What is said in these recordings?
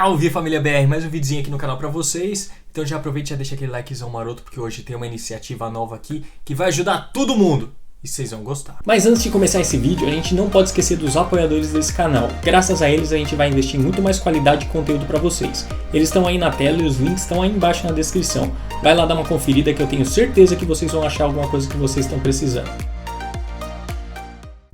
Salve família BR, mais um videozinho aqui no canal pra vocês. Então já aproveite e já deixa aquele likezão maroto, porque hoje tem uma iniciativa nova aqui que vai ajudar todo mundo. E vocês vão gostar. Mas antes de começar esse vídeo, a gente não pode esquecer dos apoiadores desse canal. Graças a eles a gente vai investir em muito mais qualidade de conteúdo pra vocês. Eles estão aí na tela e os links estão aí embaixo na descrição. Vai lá dar uma conferida que eu tenho certeza que vocês vão achar alguma coisa que vocês estão precisando.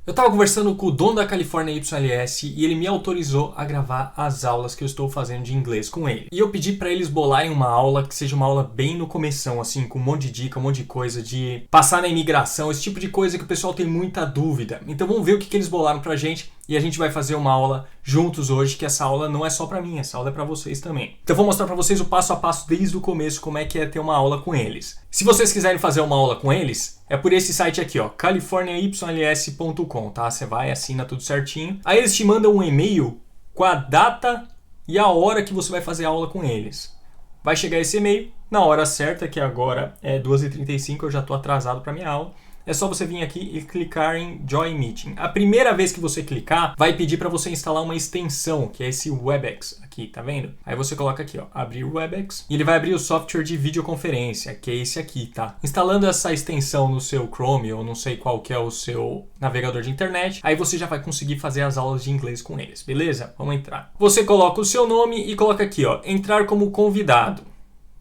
Eu estava conversando com o dono da Califórnia YLS e ele me autorizou a gravar as aulas que eu estou fazendo de inglês com ele. E eu pedi para eles bolarem uma aula que seja uma aula bem no começão, assim, com um monte de dica, um monte de coisa, de passar na imigração, esse tipo de coisa que o pessoal tem muita dúvida. então vamos ver o que eles bolaram pra gente e a gente vai fazer uma aula juntos hoje, que essa aula não é só pra mim, essa aula é pra vocês também. Então eu vou mostrar pra vocês o passo a passo desde o começo, como é que é ter uma aula com eles. Se vocês quiserem fazer uma aula com eles, é por esse site aqui, ó, californiayls.com, tá? Você vai, assina tudo certinho. Aí eles te mandam um e-mail com a data e a hora que você vai fazer a aula com eles. Vai chegar esse e-mail na hora certa, que agora é 2h35, eu já tô atrasado pra minha aula. É só você vir aqui e clicar em Join Meeting. A primeira vez que você clicar, vai pedir para você instalar uma extensão, que é esse Webex aqui, tá vendo? Aí você coloca aqui, ó, abrir o Webex, e ele vai abrir o software de videoconferência, que é esse aqui, tá? Instalando essa extensão no seu Chrome, ou não sei qual que é o seu navegador de internet, aí você já vai conseguir fazer as aulas de inglês com eles, beleza? Vamos entrar. Você coloca o seu nome e coloca aqui, ó, entrar como convidado.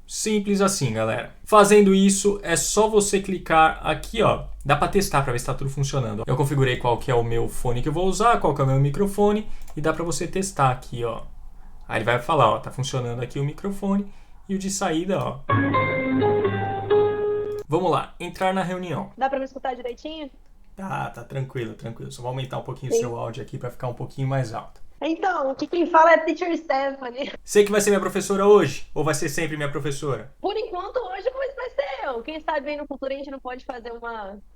Simples assim, galera. Fazendo isso, é só você clicar aqui, ó. Dá para testar para ver se está tudo funcionando. Eu configurei qual que é o meu fone que eu vou usar, qual que é o meu microfone, e dá para você testar aqui, ó. Aí ele vai falar, ó, tá funcionando aqui o microfone e o de saída, ó. Vamos lá, entrar na reunião. Dá para me escutar direitinho? Tá tranquilo, tranquilo. Só vou aumentar um pouquinho o Sim. seu áudio aqui para ficar um pouquinho mais alto. Então, aqui quem fala é Teacher Stephanie. Sei que vai ser minha professora hoje, ou vai ser sempre minha professora? Por enquanto, hoje vai ser eu. Quem sabe aí no futuro a gente não pode fazer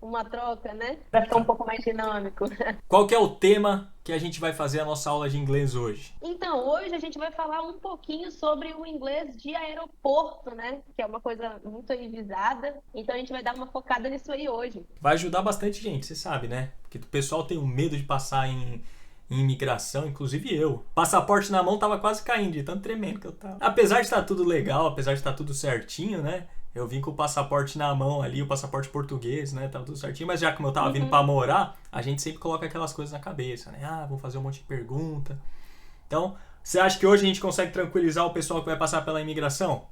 uma troca, né? Pra ficar um pouco mais dinâmico. Qual que é o tema que a gente vai fazer a nossa aula de inglês hoje? Então, hoje a gente vai falar um pouquinho sobre o inglês de aeroporto, né? Que é uma coisa muito aí visada. Então a gente vai dar uma focada nisso aí hoje. Vai ajudar bastante gente, você sabe, né? Porque o pessoal tem um medo de passar em imigração, inclusive eu. Passaporte na mão tava quase caindo, de tanto tremendo que eu tava. Apesar de estar tudo legal, apesar de estar tudo certinho, né? Eu vim com o passaporte na mão ali, o passaporte português, né? Tava tudo certinho, mas já como eu tava vindo pra morar, a gente sempre coloca aquelas coisas na cabeça, né? Ah, vou fazer um monte de pergunta. Então, você acha que hoje a gente consegue tranquilizar o pessoal que vai passar pela imigração?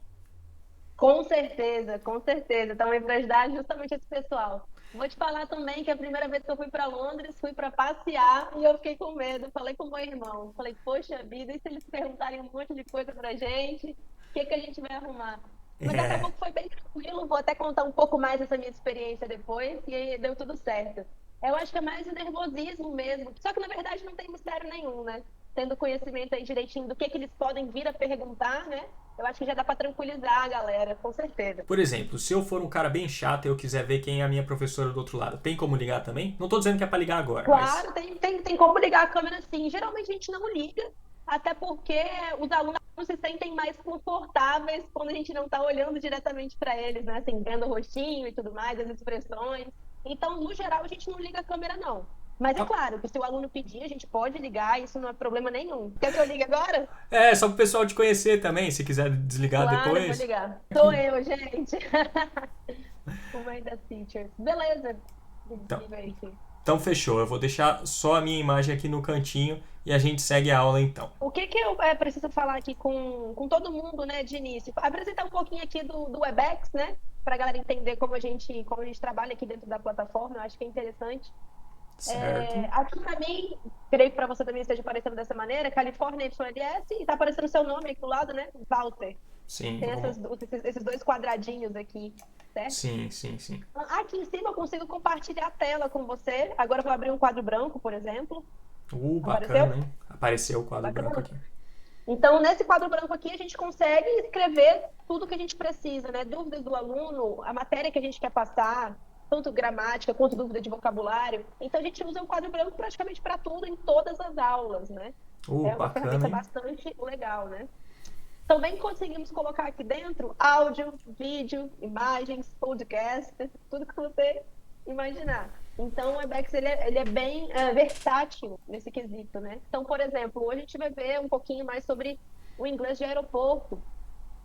Com certeza, com certeza. Também para ajudar justamente esse pessoal. Vou te falar também que a primeira vez que eu fui para Londres, fui para passear e eu fiquei com medo. Falei com o meu irmão. Falei, poxa vida, e se eles perguntarem um monte de coisa pra gente? O que a gente vai arrumar? Mas daqui a pouco foi bem tranquilo. Vou até contar um pouco mais dessa minha experiência depois e aí deu tudo certo. Eu acho que é mais o nervosismo mesmo. Só que na verdade não tem mistério nenhum, né? Tendo conhecimento aí direitinho do que eles podem vir a perguntar, né? Eu acho que já dá pra tranquilizar a galera, com certeza. Por exemplo, se eu for um cara bem chato e eu quiser ver quem é a minha professora do outro lado, tem como ligar também? Não tô dizendo que é pra ligar agora. Claro, mas... tem como ligar a câmera sim. Geralmente a gente não liga, até porque os alunos se sentem mais confortáveis quando a gente não tá olhando diretamente para eles, né? Assim, vendo o rostinho e tudo mais, as expressões. Então, no geral, a gente não liga a câmera, não. Mas é claro que se o aluno pedir, a gente pode ligar, isso não é problema nenhum. Quer que eu ligue agora? É, só pro pessoal te conhecer também, se quiser desligar depois. Claro, vou ligar. Sou eu, gente. O mãe das teachers. Beleza. Então fechou, eu vou deixar só a minha imagem aqui no cantinho e a gente segue a aula então. O que eu preciso falar aqui com todo mundo, né, de início? Apresentar um pouquinho aqui do Webex, né? Pra galera entender como a gente trabalha aqui dentro da plataforma, eu acho que é interessante. Aqui pra mim, creio que pra você também esteja aparecendo dessa maneira, Califórnia YLS, e tá aparecendo o seu nome aqui do lado, né? Walter. Sim. Tem esses dois quadradinhos aqui, certo? Sim. Aqui em cima eu consigo compartilhar a tela com você. Agora eu vou abrir um quadro branco, por exemplo. Bacana, hein? Apareceu o quadro branco aqui. Então, nesse quadro branco aqui, a gente consegue escrever tudo que a gente precisa, né? Dúvidas do aluno, a matéria que a gente quer passar, tanto gramática quanto dúvida de vocabulário. Então, a gente usa o quadro branco praticamente para tudo, em todas as aulas, né? É uma bacana, ferramenta hein? bastante legal, né? Também conseguimos colocar aqui dentro áudio, vídeo, imagens, podcast, tudo que você imaginar. Então, o Webex ele é bem versátil nesse quesito, né? Então, por exemplo, hoje a gente vai ver um pouquinho mais sobre o inglês de aeroporto.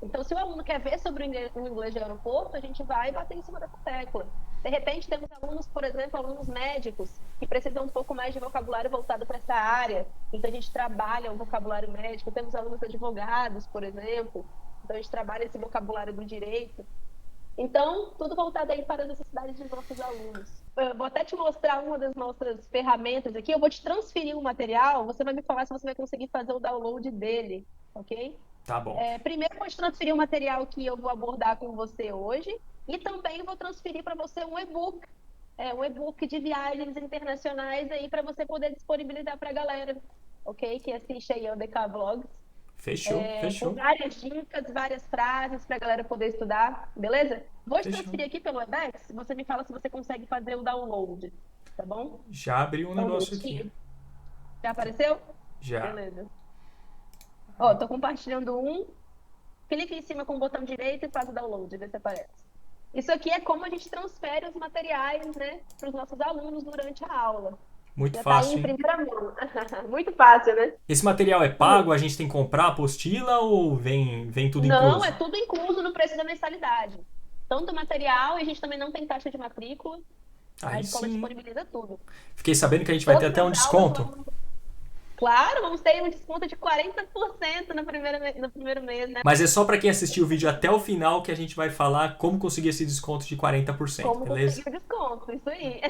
Então, se o aluno quer ver sobre o inglês de aeroporto, a gente vai bater em cima dessa tecla. De repente, temos alunos, por exemplo, alunos médicos, que precisam um pouco mais de vocabulário voltado para essa área. Então, a gente trabalha o vocabulário médico. Temos alunos advogados, por exemplo. Então, a gente trabalha esse vocabulário do direito. Então, tudo voltado aí para as necessidades dos nossos alunos. Eu vou até te mostrar uma das nossas ferramentas aqui. Eu vou te transferir o material, você vai me falar se você vai conseguir fazer o download dele, ok? Tá bom. Primeiro, eu vou te transferir o material que eu vou abordar com você hoje e também vou transferir para você um e-book de viagens internacionais aí para você poder disponibilizar para a galera, ok? Que assiste aí ao DK Vlogs, Fechou, com fechou, várias dicas, várias frases para a galera poder estudar, beleza? Vou te fechou. transferir aqui pelo Webex, você me fala se você consegue fazer o download, tá bom? Já abri um Só um negócio aqui. minutinho. Já apareceu? Já. Beleza. Ó, tô compartilhando um. Clica em cima com o botão direito e faz o download, vê se aparece. Isso aqui é como a gente transfere os materiais, né, para os nossos alunos durante a aula. Muito Já está aí fácil, em hein? primeira mão. Muito fácil, né? Esse material é Hum. pago? A gente tem que comprar a apostila ou vem tudo Não, é incluso? tudo incluso no preço da mensalidade. Tanto o material, e a gente também não tem taxa de matrícula. A Aí escola sim. disponibiliza tudo. Fiquei sabendo que a gente vai ter Todas até um as aulas desconto. vão... Claro, vamos ter um desconto de 40% no primeiro mês, né? Mas é só para quem assistiu o vídeo até o final que a gente vai falar como conseguir esse desconto de 40%, Como conseguir beleza? o desconto, isso aí.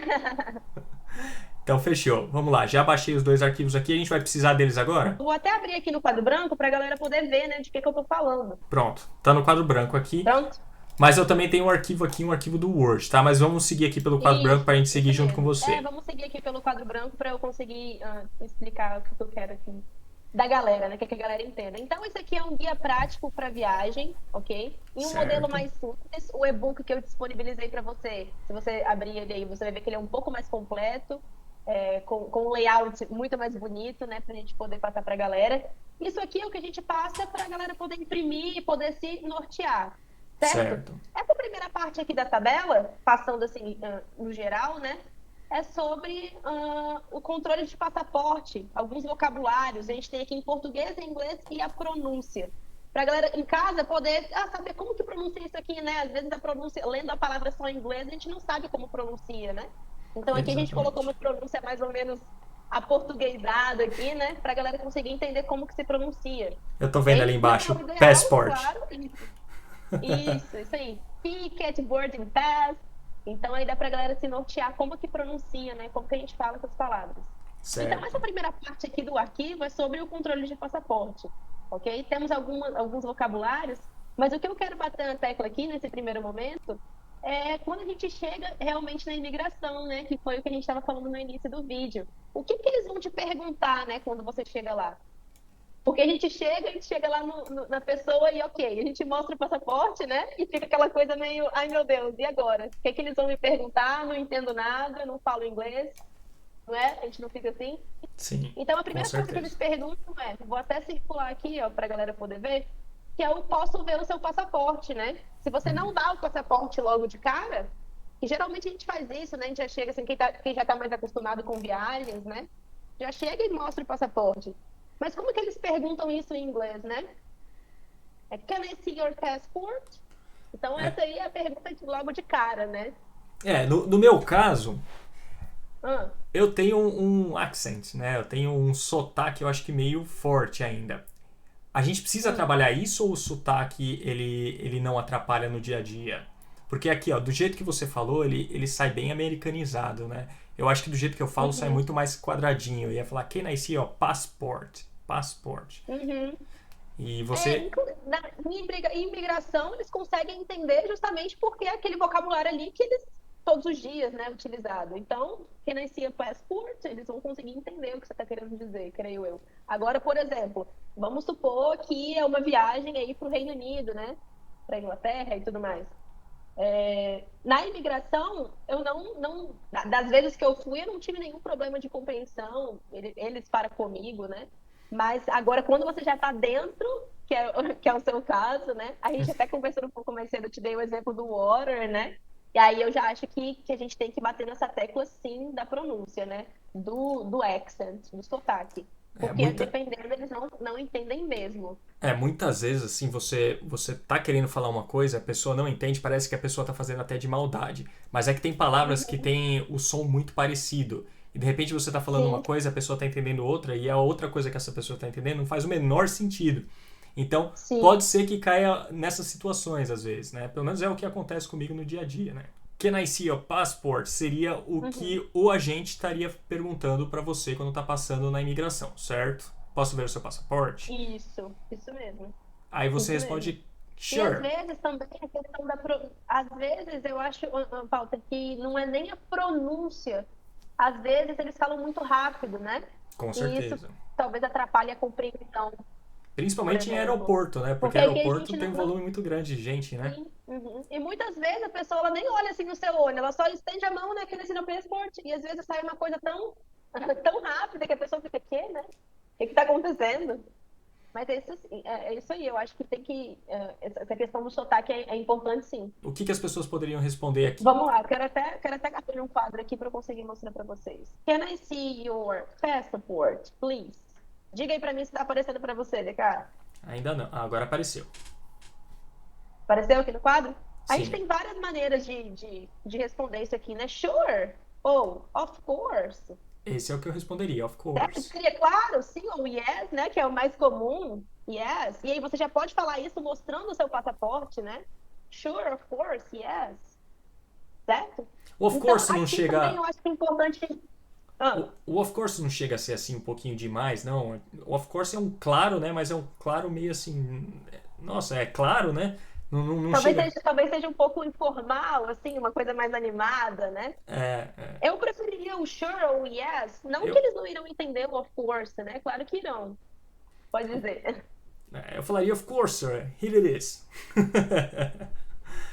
Então fechou. Vamos lá, já baixei os dois arquivos aqui, a gente vai precisar deles agora? Vou até abrir aqui no quadro branco para a galera poder ver, né, de que eu tô falando. Pronto, tá no quadro branco aqui. Pronto? Mas eu também tenho um arquivo aqui, um arquivo do Word, tá? Mas vamos seguir aqui pelo quadro branco pra gente seguir Isso junto com mesmo. você. Vamos seguir aqui pelo quadro branco para eu conseguir explicar o que eu quero aqui da galera, né? Que a galera entenda. Então, isso aqui é um guia prático para viagem, ok? Em um modelo Certo. mais simples, o e-book que eu disponibilizei para você. Se você abrir ele aí, você vai ver que ele é um pouco mais completo, com um layout muito mais bonito, né? Para a gente poder passar para a galera. Isso aqui é o que a gente passa para a galera poder imprimir e poder se nortear. Certo? Certo. Essa primeira parte aqui da tabela, passando assim no geral, né? É sobre o controle de passaporte, alguns vocabulários. A gente tem aqui em português, em inglês e a pronúncia. Para a galera em casa poder saber como que pronuncia isso aqui, né? Às vezes a pronúncia, lendo a palavra só em inglês, a gente não sabe como pronuncia, né? Então aqui a gente colocou Exatamente. uma pronúncia mais ou menos aportuguesada aqui, né? Para a galera conseguir entender como que se pronuncia. Eu tô vendo ali Ok? Na embaixo, forma ideal, passport. claro, isso aí. Ticket, boarding pass. Então aí dá pra galera se nortear como que pronuncia, né? Como que a gente fala essas palavras. Então essa Certo. primeira parte aqui do arquivo é sobre o controle de passaporte, ok? Temos alguns vocabulários, mas o que eu quero bater na tecla aqui nesse primeiro momento é quando a gente chega realmente na imigração, né? Que foi o que a gente estava falando no início do vídeo. O que eles vão te perguntar, né? Quando você chega lá? Porque a gente chega lá na pessoa e, ok, a gente mostra o passaporte, né? E fica aquela coisa meio, ai meu Deus, e agora? O que é que eles vão me perguntar? Não entendo nada, não falo inglês, não é? A gente não fica assim. Sim, Então, a com primeira coisa que eles certeza. perguntam vou até circular aqui, ó, pra galera poder ver, que é o posso ver o seu passaporte, né? Se você não dá o passaporte logo de cara, que geralmente a gente faz isso, né? A gente já chega assim, quem já tá mais acostumado com viagens, né? Já chega e mostra o passaporte. Mas como que eles perguntam isso em inglês, né? Can I see your passport? Então, É, essa aí é a pergunta logo de cara, né? no meu caso, Ah, eu tenho um accent, né? Eu tenho um sotaque, eu acho que meio forte ainda. A gente precisa hum, trabalhar isso ou o sotaque ele não atrapalha no dia a dia? Porque aqui, ó, do jeito que você falou, ele sai bem americanizado, né? Eu acho que do jeito que eu falo sai uhum, muito mais quadradinho. Eu ia falar, can I see, ó, passport, passport. uhum. E você, Em imigração, eles conseguem entender justamente porque é aquele vocabulário ali que eles, todos os dias, né, utilizado. Então, quem nascia passport, eles vão conseguir entender o que você está querendo dizer, creio eu. Agora, por exemplo, vamos supor que é uma viagem aí para o Reino Unido, né, para a Inglaterra e tudo mais. Na imigração, eu das vezes que eu fui, eu não tive nenhum problema de compreensão, eles para comigo, né? Mas agora, quando você já está dentro, que é o seu caso, né? A gente até conversando um pouco mais cedo, eu te dei o exemplo do water, né? E aí eu já acho que a gente tem que bater nessa tecla, sim, da pronúncia, né? Do accent, do sotaque. É, Porque muita, dependendo, eles não entendem mesmo. muitas vezes, assim, você tá querendo falar uma coisa, a pessoa não entende, parece que a pessoa tá fazendo até de maldade. Mas é que tem palavras que Uhum. têm o som muito parecido. E de repente você tá falando uma Sim, coisa, a pessoa tá entendendo outra, e a outra coisa que essa pessoa tá entendendo não faz o menor sentido. Então, sim. pode ser que caia nessas situações, às vezes, né? Pelo menos é o que acontece comigo no dia a dia, né? Can I see your passport seria o Uhum. que o agente estaria perguntando para você quando tá passando na imigração, certo? Posso ver o seu passaporte? Isso mesmo. Aí você Isso mesmo. responde, E às sure. vezes também a questão Às vezes eu acho, Walter, que não é nem a pronúncia. Às vezes eles falam muito rápido, né? Com E isso certeza. talvez atrapalhe a compreensão, por Principalmente em exemplo. aeroporto, né? Porque Porque aqui a aeroporto gente tem um não volume muito grande de gente, né? tem. Uhum. E muitas vezes a pessoa ela nem olha assim no seu olho, ela só estende a mão naquele assim, no passport. E às vezes sai uma coisa tão, tão rápida que a pessoa fica, quê, né? O que está acontecendo? Mas é isso, é isso aí, eu acho que tem que. Essa questão do sotaque é importante, sim. O que as pessoas poderiam responder aqui? Vamos lá, quero até abrir um quadro aqui para eu conseguir mostrar para vocês. Can I see your passport, please? Diga aí para mim se está aparecendo para você, DK. Ainda não. Ah, agora apareceu. Apareceu aqui no quadro? A gente Sim. tem várias maneiras de responder isso aqui, né? Sure. Ou, of course. Esse é o que eu responderia, of Certo? Que course. seria claro, sim ou yes, né? Que é o mais comum. Yes. E aí você já pode falar isso mostrando o seu passaporte, né? Sure, of course, yes. Certo? O of Então, course não aqui também chega. eu acho que é importante. Ah, O of course não chega a ser assim um pouquinho demais, não. O of course é um claro, né? Mas é um claro meio assim. Nossa, é claro, né? Não chega. talvez seja um pouco informal, assim, uma coisa mais animada, né? É, Eu preferiria o sure ou o yes. Não que eu, eles não irão entender o of course, né? Claro que irão. Pode dizer. eu falaria, of course, sir. Here it is.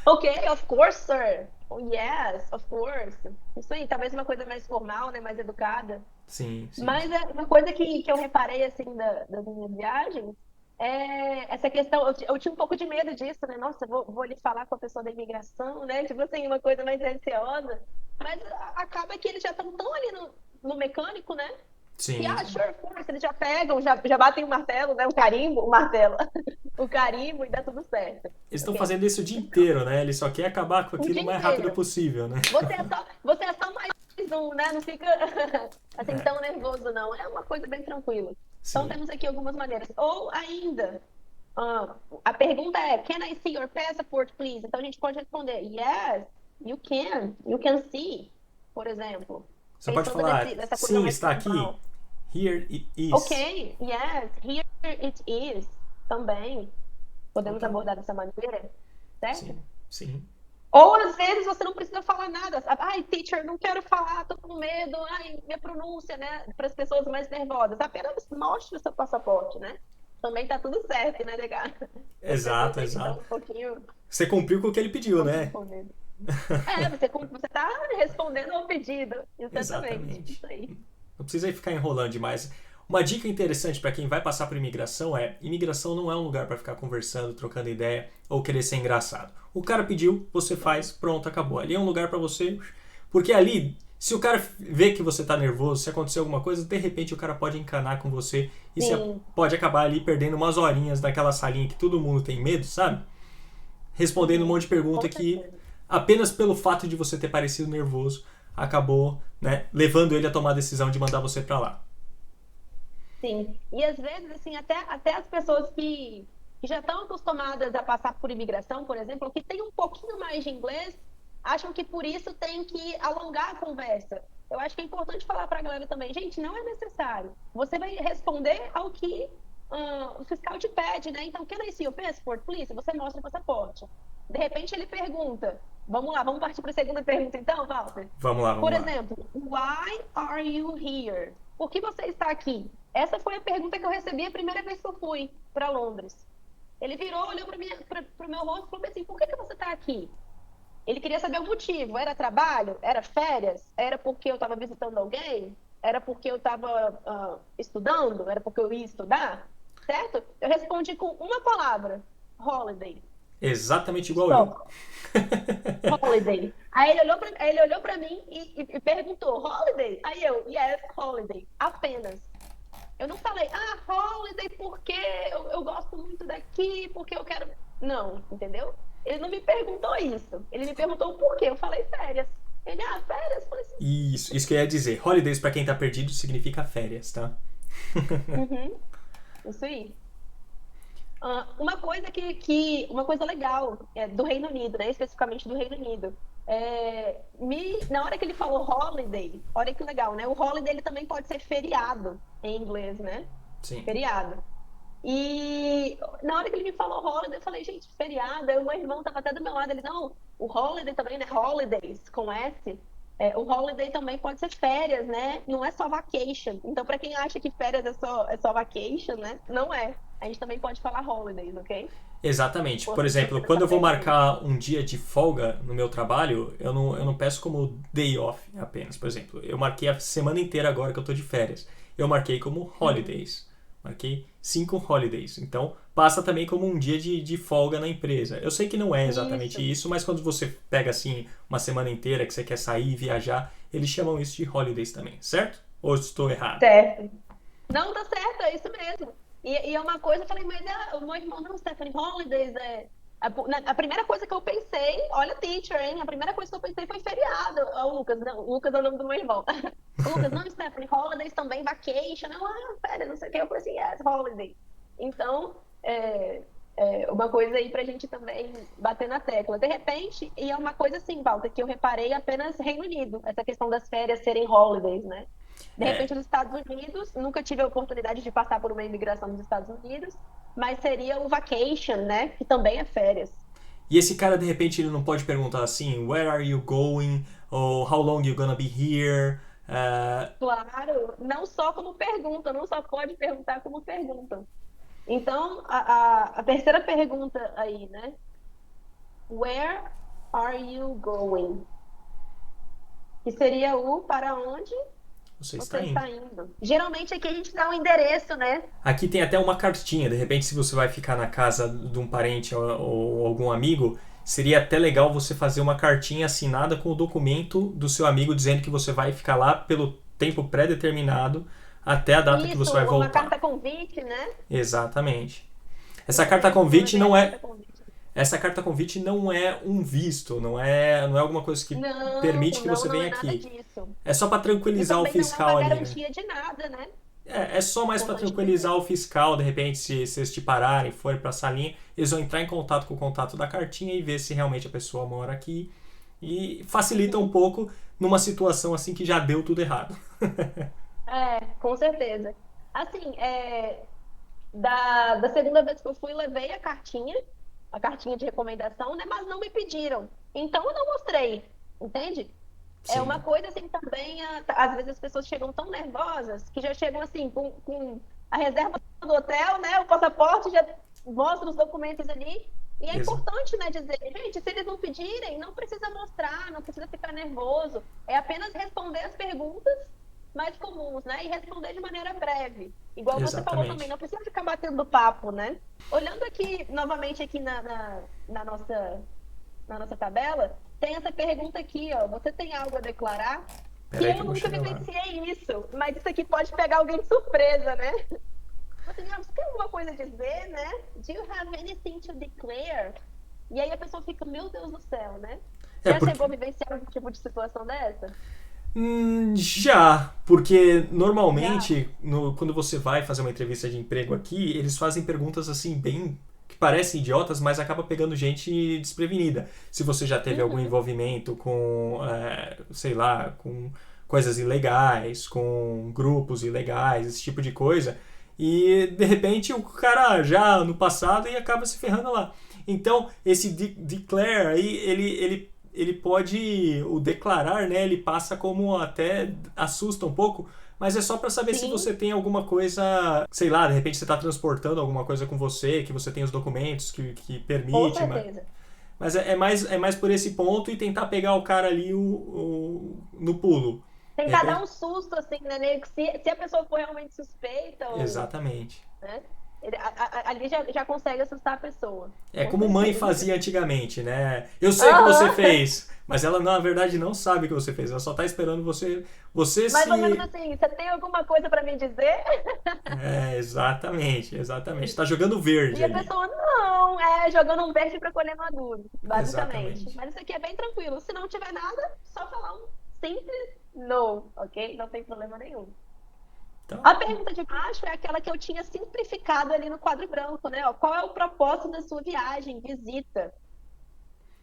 Ok, of course, sir. Oh, yes, of course. Isso aí, talvez uma coisa mais formal, né? Mais educada. Sim, sim. Mas é uma coisa que eu reparei, assim, das minhas viagens, é essa questão, eu tinha um pouco de medo disso, né? Nossa, vou ali falar com a pessoa da imigração, né? Tipo assim, uma coisa mais receosa. Mas acaba que eles já estão tão ali no mecânico, né? Que, Sim. sure, of course, eles já pegam, já batem o martelo, né? O martelo, o carimbo e dá tudo certo. Eles estão Ok. fazendo isso o dia inteiro, né? Ele só quer acabar com O aquilo dia o mais rápido inteiro. possível, né? Você é só mais um, né? Não fica assim É, tão nervoso, não. É uma coisa bem tranquila. Então sim. temos aqui algumas maneiras. Ou ainda, a pergunta é, Can I see your passport, please? Então a gente pode responder, Yes, you can. You can see, por exemplo. Você pode Pensando falar, nessa coisa sim, mais está aqui. formal. Here it Ok, is. yes, here it is. Também podemos Ok. abordar dessa maneira, certo? Sim, sim. Ou às vezes você não precisa falar nada, sabe? Ai, teacher, não quero falar, tô com medo. Ai, minha pronúncia, né? Para as pessoas mais nervosas. Apenas mostre o seu passaporte, né? Também tá tudo certo, né, legal? Para as pessoas Exato, aí que estão exato. um Você cumpriu com o que ele pediu, pouquinho né? com medo. Você tá respondendo ao pedido. Exatamente. Exatamente. Isso aí. Não precisa aí ficar enrolando demais. Uma dica interessante para quem vai passar por imigração é: imigração não é um lugar para ficar conversando, trocando ideia ou querer ser engraçado. O cara pediu, você faz, pronto, acabou. Ali é um lugar para você, porque ali, se o cara vê que você tá nervoso, se acontecer alguma coisa, de repente o cara pode encanar com você e você Sim, pode acabar ali perdendo umas horinhas naquela salinha que todo mundo tem medo, sabe? Respondendo um uhum, monte de pergunta com que certeza. apenas pelo fato de você ter parecido nervoso acabou, né, levando ele a tomar a decisão de mandar você para lá. Sim. E às vezes, assim, até as pessoas que já estão acostumadas a passar por imigração, por exemplo, que têm um pouquinho mais de inglês, acham que por isso tem que alongar a conversa. Eu acho que é importante falar para a galera também, gente, não é necessário. Você vai responder ao que o fiscal te pede, né? Então, can I see your passport, please? Você mostra o passaporte. De repente ele pergunta, vamos lá, vamos partir para a segunda pergunta então, Walter? Vamos lá, vamos Por lá. exemplo, why are you here? Por que você está aqui? Essa foi a pergunta que eu recebi a primeira vez que eu fui para Londres. Ele virou, olhou para o meu rosto e falou assim: por que você está aqui? Ele queria saber o motivo. Era trabalho? Era férias? Era porque eu estava visitando alguém? Era porque eu estava estudando? Era porque eu ia estudar? Certo? Eu respondi com uma palavra: holiday. Exatamente igual eu. Só. Holiday. Aí ele olhou para mim e perguntou: holiday? Aí eu: yes, holiday. Apenas. Eu não falei, holiday porque eu gosto muito daqui, porque eu quero. Não, entendeu? Ele não me perguntou isso. Ele me perguntou o porquê. Eu falei férias. Ele, férias? Eu falei assim, Isso que eu ia dizer. Holidays, pra quem tá perdido, significa férias, tá? uhum, isso aí. Uma coisa uma coisa legal do Reino Unido, né? Especificamente do Reino Unido. Na hora que ele falou holiday, olha que legal, né? O holiday ele também pode ser feriado em inglês, né? Sim. Feriado. E na hora que ele me falou holiday, eu falei, gente, feriado. Aí o meu irmão tava até do meu lado, ele, não, o holiday também, né? Holidays, com S. O holiday também pode ser férias, né? Não é só vacation. Então, para quem acha que férias é só vacation, né? Não é. A gente também pode falar holidays, ok? Exatamente. Por Importante exemplo, você quando tá eu vou perdendo. marcar um dia de folga no meu trabalho, eu não peço como day off apenas. Por exemplo, eu marquei a semana inteira agora que eu tô de férias. Eu marquei como Uhum. holidays. Marquei 5 holidays. Então, passa também como um dia de folga na empresa. Eu sei que não é exatamente Isso, isso, mas quando você pega assim uma semana inteira que você quer sair, viajar, eles chamam isso de holidays também, certo? Ou estou errado? certo. Não, tá certo, é isso mesmo. E é uma coisa, eu falei, mas o meu irmão, não, Stephanie, holidays é. A primeira coisa que eu pensei, olha, teacher, hein? A primeira coisa que eu pensei foi feriado. O Lucas, não, o Lucas é o nome do meu irmão. O Lucas, não, Stephanie, holidays também, vacation, não, férias, não sei o que. Eu falei assim, yes, holiday. Então, uma coisa aí pra gente também bater na tecla. De repente, e é uma coisa assim, Walter, que eu reparei apenas Reino Unido, essa questão das férias serem holidays, né? De É. repente, nos Estados Unidos, nunca tive a oportunidade de passar por uma imigração nos Estados Unidos, mas seria o vacation, né? Que também é férias. E esse cara, de repente, ele não pode perguntar assim, where are you going? Ou how long you gonna be here? Claro, não só como pergunta, não só pode perguntar como pergunta. Então, a terceira pergunta aí, né? Where are you going? Que seria o para onde você você está indo. está indo. Geralmente aqui a gente dá um endereço, né? Aqui tem até uma cartinha, de repente, se você vai ficar na casa de um parente ou algum amigo, seria até legal você fazer uma cartinha assinada com o documento do seu amigo dizendo que você vai ficar lá pelo tempo pré-determinado até a data que você Isso, vai uma voltar. carta convite, né? Exatamente. Essa Isso carta mesmo, não convite levei a não é carta convite. essa carta convite não é um visto, não é alguma coisa que Não, permite que não, você não venha é nada aqui. disso. É só para E tranquilizar o também não é uma fiscal ali, né? garantia de nada, né? É só mais para Importante tranquilizar dizer. o fiscal, de repente, se eles te pararem, forem para a salinha, eles vão entrar em contato com o contato da cartinha e ver se realmente a pessoa mora aqui. E facilita um pouco numa situação assim que já deu tudo errado. Com certeza. Assim, da segunda vez que eu fui, levei a cartinha de recomendação, né? Mas não me pediram. Então eu não mostrei, entende? É uma Sim, coisa assim também, às vezes as pessoas chegam tão nervosas que já chegam assim com a reserva do hotel, né? O passaporte já mostra os documentos ali. E é exato. importante, né, dizer, gente, se eles não pedirem, não precisa mostrar, não precisa ficar nervoso. É apenas responder as perguntas mais comuns, né? E responder de maneira breve. Igual você falou também, Exatamente. não precisa ficar batendo papo, né? Olhando aqui, novamente aqui na nossa tabela, tem essa pergunta aqui, ó. Você tem algo a declarar? Que Espera aí que eu eu vou nunca chegar lá. vivenciei isso, mas isso aqui pode pegar alguém de surpresa, né? Você tem alguma coisa a dizer, né? Do you have anything to declare? E aí a pessoa fica, meu Deus do céu, né? É Já porque chegou a vivenciar algum tipo de situação dessa? Já, porque Já. normalmente quando você vai fazer uma entrevista de emprego aqui, eles fazem perguntas assim bem que parecem idiotas, mas acaba pegando gente desprevenida. Se você já teve algum Uhum. envolvimento com, sei lá, com coisas ilegais, com grupos ilegais, esse tipo de coisa, e de repente o cara já no passado e acaba se ferrando lá. Então, esse declare aí, ele pode, o declarar, né, ele passa como até assusta um pouco, mas é só para saber se Sim, você tem alguma coisa, sei lá, de repente você está transportando alguma coisa com você, que você tem os documentos que com permite, certeza. mas é mais por esse ponto e tentar pegar o cara ali no pulo. De Tentar dar repente, um susto, assim, né? Meio que se a pessoa for realmente suspeita, ou, exatamente. né? Ali já consegue assustar a pessoa. É Com como mãe certeza. fazia antigamente, né? Eu sei o que você Aham. fez, mas ela na verdade não sabe o que você fez. Ela só tá esperando você Mais ou menos se... assim, você tem alguma coisa pra me dizer? É, exatamente, exatamente. Tá jogando verde E a ali. pessoa, não, jogando um verde pra colher maduro, basicamente. Exatamente. Mas isso aqui é bem tranquilo. Se não tiver nada, só falar um simples no, ok? Não tem problema nenhum. Então, A pergunta de baixo é aquela que eu tinha simplificado ali no quadro branco, né? Ó, qual é o propósito da sua viagem, visita?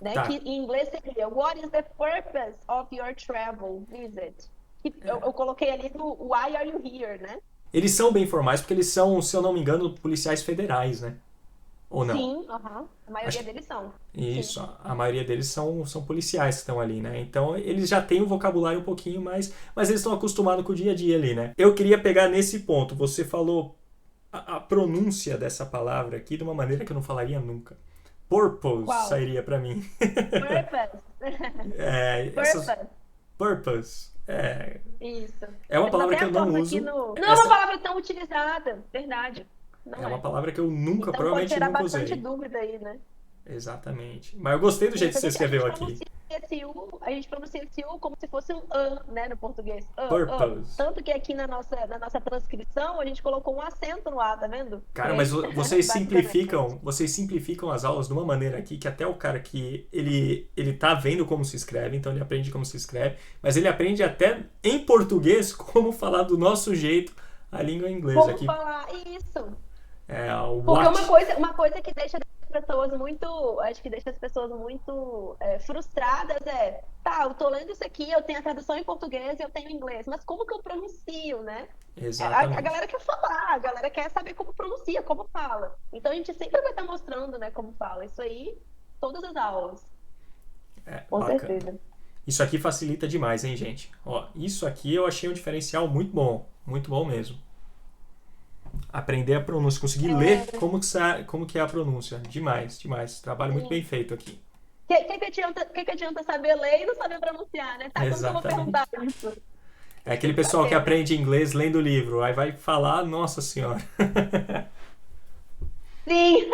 Né? Que tá. em inglês seria What is the purpose of your travel visit? Que eu coloquei ali no Why are you here, né? Eles são bem formais porque eles são, se eu não me engano, policiais federais, né? Ou não? Sim, aham. A Acho maioria que deles são. Sim. isso, a maioria deles são policiais que estão ali, né? Então eles já têm um vocabulário um pouquinho mais, mas eles estão acostumados com o dia a dia ali, né? Eu queria pegar nesse ponto. Você falou a pronúncia dessa palavra aqui de uma maneira que eu não falaria nunca. Purpose Qual? sairia pra mim. Purpose. Essas Purpose. purpose Isso. é uma Temos palavra até que a eu não foto aqui uso. no. Não é uma Essa palavra tão utilizada, verdade. é Não uma é. palavra que eu nunca, Então pode provavelmente gerar nunca bastante usei. dúvida aí, né? Exatamente. Mas eu gostei do jeito que Isso, você a escreveu gente aqui. pronuncia esse U, a gente pronuncia esse U como se fosse um né, no português. Purpose. Tanto que aqui na nossa transcrição a gente colocou um acento no A, tá vendo? Cara, mas Basicamente. vocês simplificam as aulas de uma maneira aqui que até o cara que ele tá vendo como se escreve, então ele aprende como se escreve, mas ele aprende até em português como falar do nosso jeito a língua inglesa Como aqui. falar isso? É o Porque what. uma coisa que deixa as pessoas muito, acho que deixa as pessoas muito frustradas tá, eu tô lendo isso aqui, eu tenho a tradução em português e eu tenho em inglês, mas como que eu pronuncio, né? A Exatamente. galera quer falar, a galera quer saber como pronuncia, como fala. Então a gente sempre vai estar mostrando, né, como fala. Isso aí, todas as aulas, É, com bacana. certeza. Isso aqui facilita demais, hein, gente? Ó, isso aqui eu achei um diferencial muito bom mesmo. Aprender a pronúncia, conseguir ler É, como que é a pronúncia. Demais, demais. Trabalho muito bem sim. feito aqui. Que adianta saber ler e não saber pronunciar, né? Tá, como que eu vou Exatamente. perguntar isso? É aquele Tá pessoal que vendo? aprende inglês lendo o livro, aí vai falar, nossa senhora. Sim,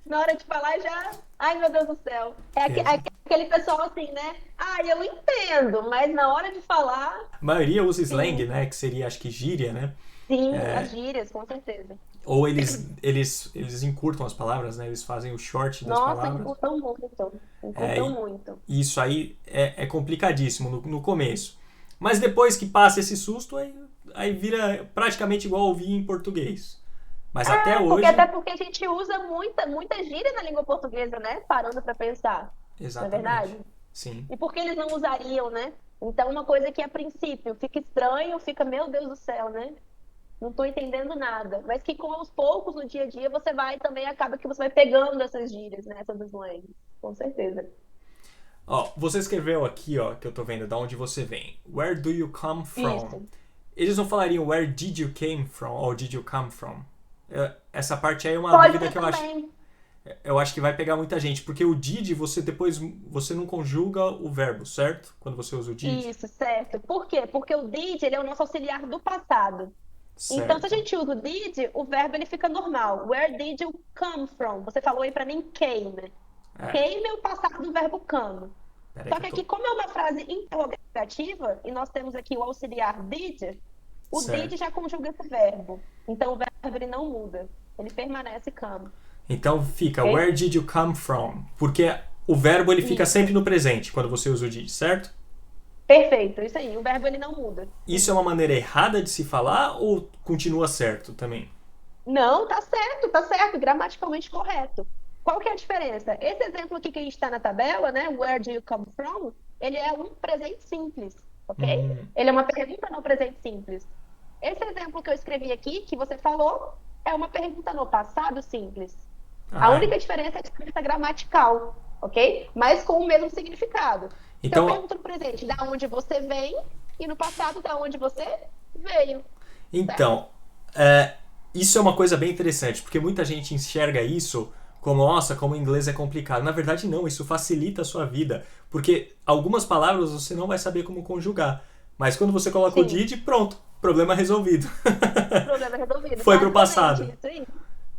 na hora de falar já. Ai, meu Deus do céu. Exa- Aquele pessoal assim, né? Ah, eu entendo, mas na hora de falar, A maioria usa slang, sim, né? Que seria, acho que gíria, né? sim, as gírias, com certeza. Ou eles encurtam as palavras, né? Eles fazem o short das Nossa, palavras. encurtam muito. É, Encurtam muito. e isso aí é complicadíssimo no começo. Mas depois que passa esse susto, aí vira praticamente igual ouvir em português. Mas até Até hoje, porque a gente usa muita gíria na língua portuguesa, né? Parando para pensar, não é exatamente. verdade? Sim, E por que eles não usariam, né? Então, uma coisa que a princípio fica estranho, fica, meu Deus do céu, né? Não estou entendendo nada. Mas que com aos poucos, no dia a dia, você vai também, acaba que você vai pegando essas gírias, né? Essas slangs. Com certeza. ó, você escreveu aqui, ó, que eu tô vendo, da onde você vem. Where do you come from? Isso. Eles não falariam where did you came from ou did you come from? Essa parte aí é uma Pode dúvida ser que também. eu acho que vai pegar muita gente, porque o did você depois você não conjuga o verbo, certo? Quando você usa o did, Isso, certo. Por quê? Porque o did, ele é o nosso auxiliar do passado. Então, se a certo? gente usa o did, o verbo ele fica normal. Where did you come from? Você falou aí pra mim came. É, Came é o passado do verbo come. peraí Só que eu que aqui, tô como é uma frase interrogativa, e nós temos aqui o auxiliar did, o did certo. já conjuga esse verbo. Então, o verbo ele não muda. Ele permanece come. Então fica Ok? where did you come from? Porque o verbo ele fica Isso. sempre no presente quando você usa o did, certo? Perfeito, isso aí. O verbo ele não muda. Isso é uma maneira errada de se falar ou continua certo também? Não, tá certo, gramaticalmente correto. Qual que é a diferença? Esse exemplo aqui que a gente está na tabela, né? Where do you come from? Ele é um presente simples, ok? Hum, Ele é uma pergunta no presente simples. Esse exemplo que eu escrevi aqui, que você falou, é uma pergunta no passado simples. A ah, única diferença é a diferença gramatical, ok? Mas com o mesmo significado. Então, eu então, pergunto no presente, da onde você vem, e no passado, da onde você veio, certo? então isso é uma coisa bem interessante, porque muita gente enxerga isso como, nossa, como o inglês é complicado. Na verdade, não, isso facilita a sua vida, porque algumas palavras você não vai saber como conjugar. Mas quando você coloca o Sim, did, pronto, problema resolvido. problema resolvido. Foi pro Basicamente, passado. isso aí.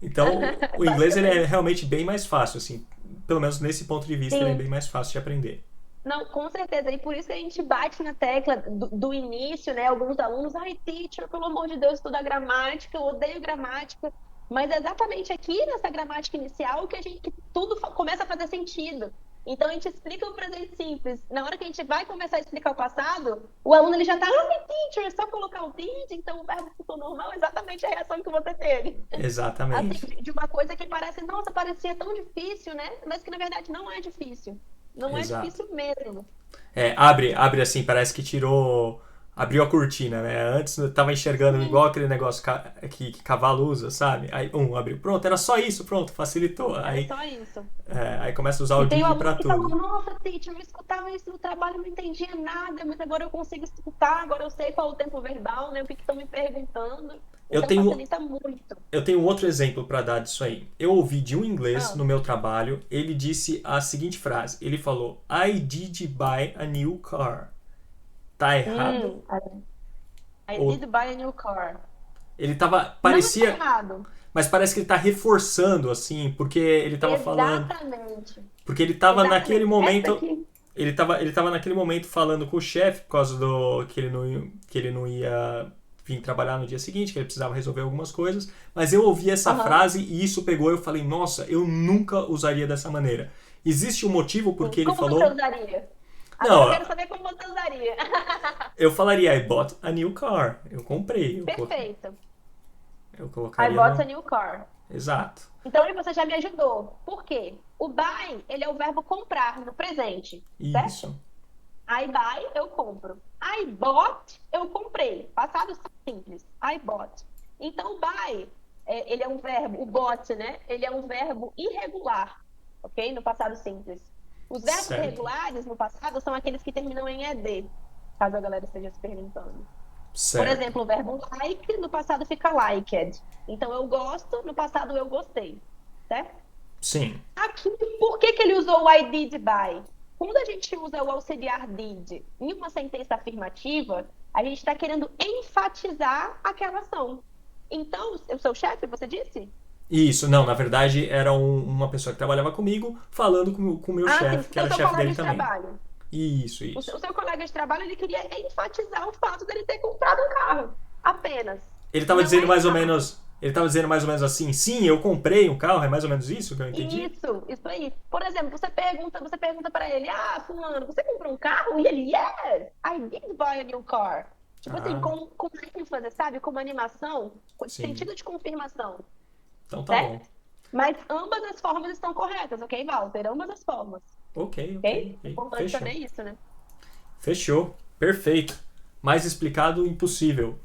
Então, o inglês ele é realmente bem mais fácil, assim. Pelo menos nesse ponto de vista, ele é Sim. bem mais fácil de aprender. Não, com certeza. E por isso que a gente bate na tecla do início, né? Alguns alunos, ai, teacher, pelo amor de Deus, estuda gramática, eu odeio gramática. Mas é exatamente aqui nessa gramática inicial que tudo começa a fazer sentido. Então a gente explica o presente simples. Na hora que a gente vai começar a explicar o passado, o aluno ele já está, teacher, é só colocar o did, então o verbo ficou normal, exatamente a reação que você teve. Exatamente. Assim, de uma coisa que parece, nossa, parecia tão difícil, né? Mas que na verdade não é difícil. Não é Exato. difícil mesmo. Abre assim, parece que tirou. Abriu a cortina, né? Antes eu tava enxergando Sim, igual aquele negócio que cavalo usa, sabe? Aí, abriu. Pronto, era só isso, pronto, facilitou. era Aí, só isso. aí começa a usar o E tem um Didi pra aluno que falou, tudo. nossa, teacher, eu escutava isso no trabalho, não entendia nada, mas agora eu consigo escutar, agora eu sei qual é o tempo verbal, né? O que estão me perguntando. Eu Então tenho, facilita muito. eu tenho outro exemplo para dar disso aí. Eu ouvi de um inglês Ah, no meu trabalho, ele disse a seguinte frase. Ele falou, I did buy a new car. Tá errado? hum, I Ou did buy a new car. ele tava, Não está parecia, errado. mas parece que ele tá reforçando assim, porque ele tava falando, Exatamente. porque ele tava naquele Exatamente. Essa momento, aqui. ele tava naquele momento falando com o chefe por causa do que ele não ia vir trabalhar no dia seguinte, que ele precisava resolver algumas coisas, mas eu ouvi essa Aham. frase e isso pegou, eu falei, nossa, eu nunca usaria dessa maneira. Existe um motivo porque ele Como você falou, usaria? Agora eu não, quero saber como você usaria. eu falaria I bought a new car, eu comprei, Perfeito. eu I colocaria bought a no, new car. exato. Então aí você já me ajudou. Por quê? O buy, ele é o verbo comprar no presente, certo? Isso. I buy, eu compro. I bought, eu comprei. Passado simples. I bought. Então o buy, ele é um verbo, o bought, né? Ele é um verbo irregular, ok? No passado simples. Os verbos Certo. regulares no passado são aqueles que terminam em ed, caso a galera esteja se perguntando. Por Certo. exemplo, o verbo like, no passado fica liked. Então, eu gosto, no passado eu gostei. Certo? Sim. Aqui, por que ele usou o I did buy? Quando a gente usa o auxiliar did em uma sentença afirmativa, a gente está querendo enfatizar aquela ação. Então, o seu chefe, você disse? Isso, não, na verdade era uma pessoa que trabalhava comigo falando com o meu Ah, sim, chefe, que o era seu chefe colega dele de também. trabalho. Isso, O isso. seu colega de trabalho, ele queria enfatizar o fato dele ter comprado um carro. Apenas. Ele tava Não dizendo é mais ou menos, ele tava dizendo mais ou menos assim, sim, eu comprei um carro, é mais ou menos isso que eu entendi? isso aí. Por exemplo, você pergunta para ele, fulano, você comprou um carro? E ele, yes, I did buy a new car. Tipo assim, Ah, com ênfase, sabe? Com uma animação, com sim. sentido de confirmação, Então tá bom. certo? Mas ambas as formas estão corretas, ok, Walter? Ambas as formas, Ok, ok, ok? ok. Importante Fechou. saber isso, né? Fechou. Perfeito. Mais explicado impossível.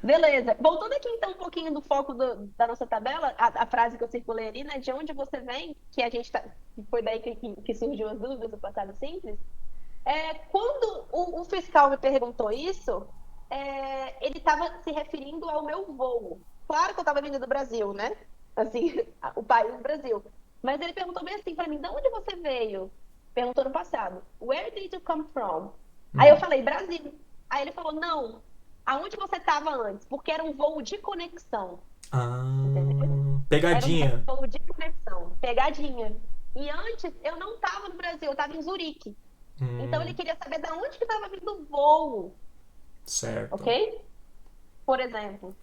Beleza. Voltando aqui então um pouquinho do foco da nossa tabela, a frase que eu circulei ali, né? De onde você vem, que a gente tá, que foi daí que surgiu as dúvidas do passado simples. Quando o fiscal me perguntou isso, ele estava se referindo ao meu voo. Claro que eu estava vindo do Brasil, né? Assim, o país do Brasil. Mas ele perguntou bem assim para mim, de onde você veio? Perguntou no passado. Where did you come from? Aí eu Hum. falei, Brasil. Aí ele falou, não, aonde você estava antes? Porque era um voo de conexão, entendeu? Era um Pegadinha. voo de conexão, pegadinha. E antes eu não estava no Brasil, eu estava em Zurique. Então ele Hum, queria saber de onde que estava vindo o voo, certo. ok? Por exemplo.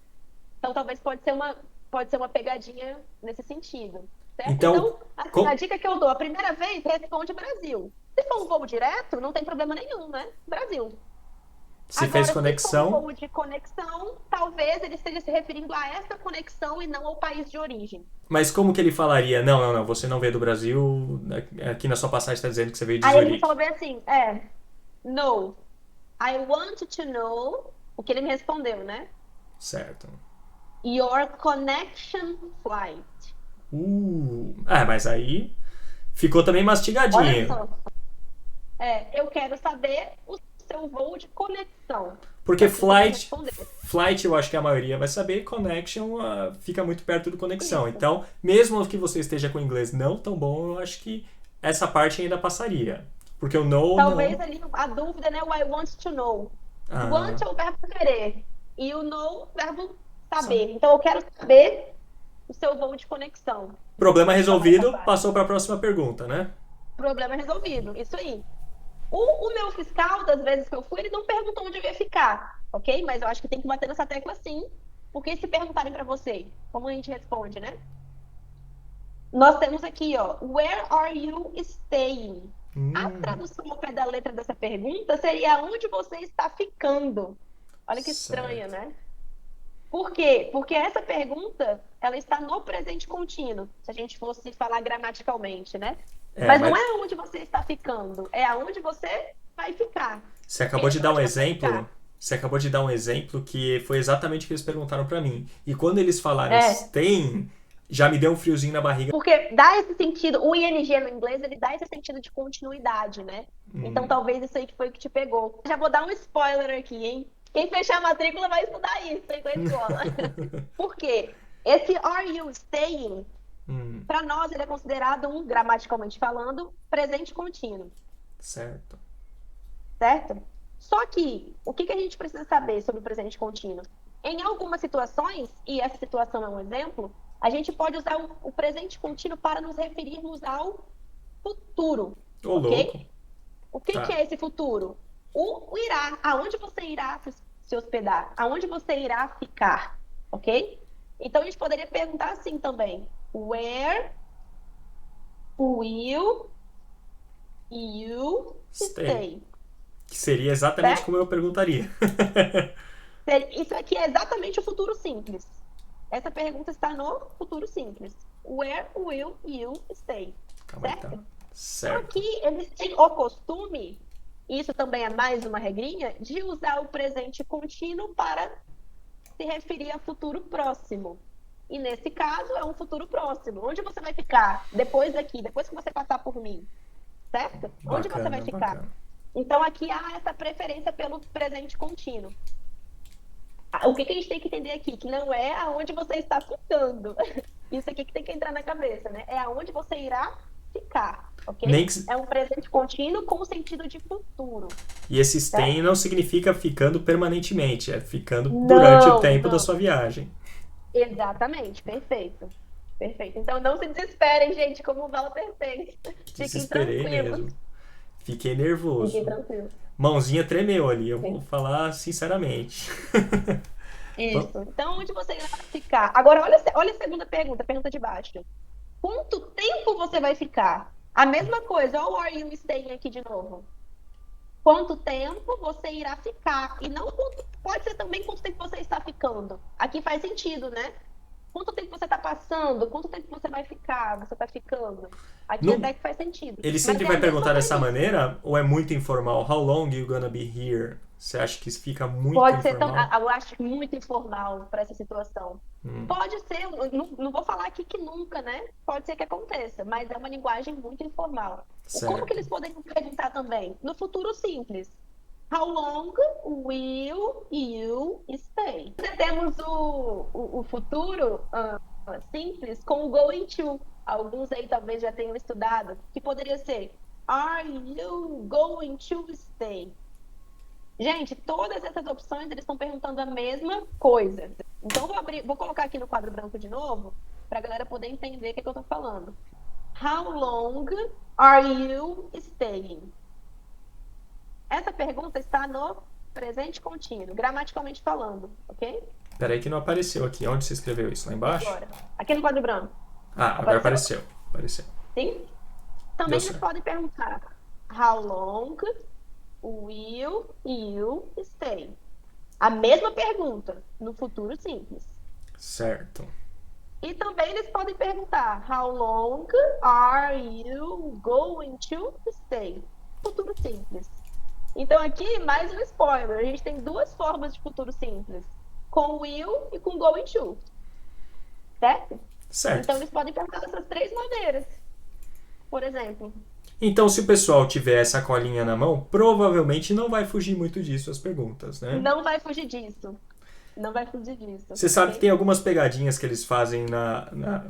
Então talvez pode ser uma pegadinha nesse sentido, certo? Então, Então, assim, a co- dica que eu dou, a primeira vez, responde Brasil. Se for um voo direto, não tem problema nenhum, né? Brasil. se fez Agora, se for um conexão, voo de conexão, talvez ele esteja se referindo a essa conexão e não ao país de origem. mas como que ele falaria? Não, não, não, você não veio do Brasil, aqui na sua passagem está dizendo que você veio de Aí ele me Zurique. falou bem assim, no, I want to know, o que ele me respondeu, né? Certo. Your connection flight. Mas aí ficou também Olha mastigadinho. só. Eu quero saber o seu voo de conexão. Porque Foi assim que ele me flight, respondeu. flight eu acho que a maioria vai saber, connection fica muito perto do conexão. Isso. Então, mesmo que você esteja com o inglês não tão bom, eu acho que essa parte ainda passaria. Porque o know, Talvez não. ali a dúvida, né? O I want to know. Ah, Want é o verbo querer. E o know, o verbo saber. Então, eu quero saber o seu voo de conexão. Problema Vamos falar essa resolvido, parte. passou para a próxima pergunta, né? Problema resolvido, isso aí. O meu fiscal, das vezes que eu fui, ele não perguntou onde eu ia ficar, ok? Mas eu acho que tem que bater nessa tecla sim, porque se perguntarem para você, como a gente responde, né? Nós temos aqui, ó, where are you staying? A tradução ao pé da letra dessa pergunta seria onde você está ficando. Olha que estranho, Certo. né? Por quê? Porque essa pergunta, ela está no presente contínuo, se a gente fosse falar gramaticalmente, né? Mas não Mas é onde você está ficando, é aonde você vai ficar. você acabou de Pensa dar um onde você vai exemplo. ficar. Você acabou de dar um exemplo que foi exatamente o que eles perguntaram para mim. E quando eles falaram É, staying, já me deu um friozinho na barriga. porque dá esse sentido, o ing no inglês, ele dá esse sentido de continuidade, né? Então talvez isso aí que foi o que te pegou. Já vou dar um spoiler aqui, hein? Quem fechar a matrícula vai estudar isso, hein, com a escola. Por quê? Esse are you staying, para nós, ele é considerado um, gramaticalmente falando, presente contínuo, Certo. certo? Só que, o que a gente precisa saber sobre o presente contínuo? Em algumas situações, e essa situação é um exemplo, a gente pode usar o presente contínuo para nos referirmos ao futuro, Ô, louco. ok? O que Tá. é esse futuro? O irá, aonde você irá se hospedar, aonde você irá ficar, ok? Então, a gente poderia perguntar assim também, where will you Stay. stay? Que seria exatamente Certo? como eu perguntaria. Isso aqui é exatamente o futuro simples. Essa pergunta está no futuro simples. Where will you stay? Calma aí, tá. Certo? Só Certo. que eles têm o costume, isso também é mais uma regrinha, de usar o presente contínuo para se referir a futuro próximo. E nesse caso é um futuro próximo. Onde você vai ficar? Depois daqui, depois que você passar por mim. Certo? Onde você vai Bacana, ficar? bacana. Então aqui há essa preferência pelo presente contínuo. O que a gente tem que entender aqui? Que não é aonde você está ficando. Isso aqui que tem que entrar na cabeça, né? É aonde você irá ficar, Nem ok? que... É um presente contínuo com sentido de futuro, E esse stay certo? não significa ficando permanentemente, é ficando durante o Não, tempo da não. sua viagem. Exatamente, perfeito. Perfeito. Então não se desesperem, gente, como o Walter fez. Fiquem Desesperei tranquilos. mesmo. Fiquei Fiquem nervoso. tranquilos. Mãozinha tremeu ali, eu vou falar sinceramente. Isso. Então, onde você irá ficar? Agora, olha a segunda pergunta, a pergunta de baixo. Quanto tempo você vai ficar? A mesma coisa, olha o are you staying aqui de novo. Quanto tempo você irá ficar? E não pode ser também quanto tempo você está ficando. Aqui faz sentido, né? Quanto tempo você está passando? Quanto tempo você vai ficar? Você está ficando? Aqui Não, até que faz sentido. ele Mas sempre é a vai mesma perguntar dessa premissa. maneira ou é muito informal? How long you gonna be here? Você acha que isso fica muito Pode ser tão, informal? eu acho muito informal para essa situação. Pode ser, eu não vou falar aqui que nunca, né? Pode ser que aconteça, mas é uma linguagem muito informal. Como que Certo. eles podem perguntar também? No futuro simples. How long will you stay? Temos o futuro simples com o going to. Alguns aí talvez já tenham estudado, que poderia ser Are you going to stay? Gente, todas essas opções eles estão perguntando a mesma coisa. Então vou colocar aqui no quadro branco de novo para a galera poder entender o que eu estou falando. How long are you staying? Essa pergunta está no presente contínuo, gramaticalmente falando, ok? Peraí que não apareceu aqui. Onde você escreveu isso? Lá E embaixo? agora? Aqui no quadro branco. Ah, agora Apareceu? apareceu. Apareceu. Sim? Deu Também eles certo. podem perguntar How long will you stay? A mesma pergunta, no futuro simples. Certo. E também eles podem perguntar How long are you going to stay? Futuro simples. Então aqui, mais um spoiler. A gente tem duas formas de futuro simples. Com will e com going to. Certo? Certo. Então eles podem perguntar dessas três maneiras. Por exemplo. Então, se o pessoal tiver essa colinha na mão, provavelmente não vai fugir muito disso as perguntas, né? Não vai fugir disso. Não vai fugir disso. Você sabe que tem Ok? algumas pegadinhas que eles fazem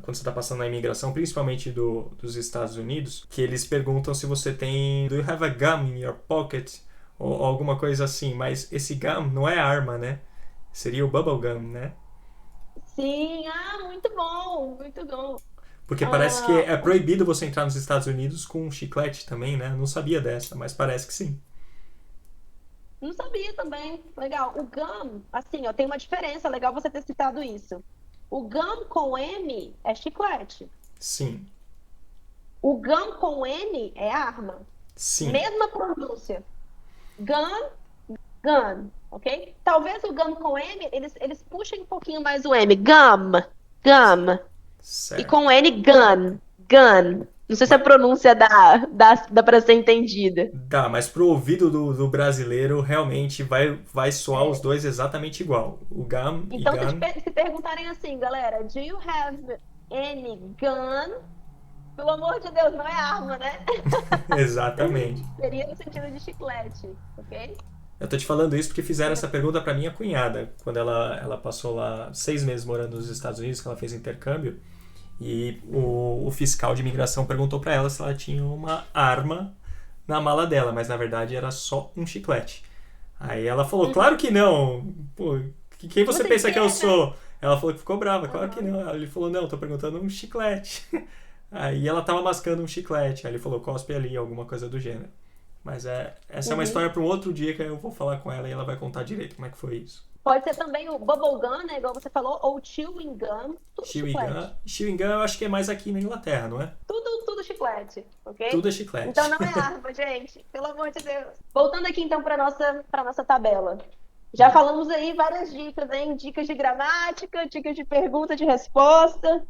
quando você está passando na imigração, principalmente dos Estados Unidos, que eles perguntam se você tem Do you have a gun in your pocket? Ou alguma coisa assim, mas esse gun não é arma, né? Seria o bubble gum, né? Sim, muito bom, muito bom. Porque parece que Ah, é proibido você entrar nos Estados Unidos com um chiclete também, né? Não sabia dessa, mas parece que sim. não sabia também. Legal. O gum, assim, ó, tem uma diferença. Legal você ter citado isso. O gum com M é chiclete. Sim, O gum com N é arma. sim. Mesma pronúncia. Gun, gun, ok? Talvez o gum com M, eles puxem um pouquinho mais o M. Gum, gum. E com Certo. N, gun, gun. Não sei se a Mas, pronúncia dá para ser entendida. dá, mas pro ouvido do brasileiro realmente vai soar os dois exatamente igual. O gum e Então, gun, se perguntarem assim, galera, do you have any gun? Pelo amor de Deus, não é arma, né? exatamente. Seria no sentido de chiclete, ok? Eu tô te falando isso porque fizeram essa pergunta pra minha cunhada, quando ela passou lá 6 meses morando nos Estados Unidos, que ela fez intercâmbio, e o fiscal de imigração perguntou pra ela se ela tinha uma arma na mala dela, mas na verdade era só um chiclete. Aí ela falou, claro Uhum. que não. Pô, quem você Você pensa que eu quer, né? sou? Ela falou que ficou brava, claro que Uhum. não. Aí ele falou, não, tô perguntando um chiclete. Aí ela tava mascando um chiclete. Aí ele falou, cospe ali, alguma coisa do gênero. Mas essa é uma Uhum. história para um outro dia que eu vou falar com ela e ela vai contar direito como é que foi isso. Pode ser também o bubble gum, né? Igual você falou, ou chewing gum, tudo Chewing chiclete. Gum. Chewing Gum eu acho que é mais aqui na Inglaterra, não é? Tudo chiclete, Tudo ok? é chiclete. Então não é arma, gente. Pelo amor de Deus. Voltando aqui então para nossa tabela. Já Hum. falamos aí várias dicas, hein? Dicas de gramática, dicas de pergunta, de resposta.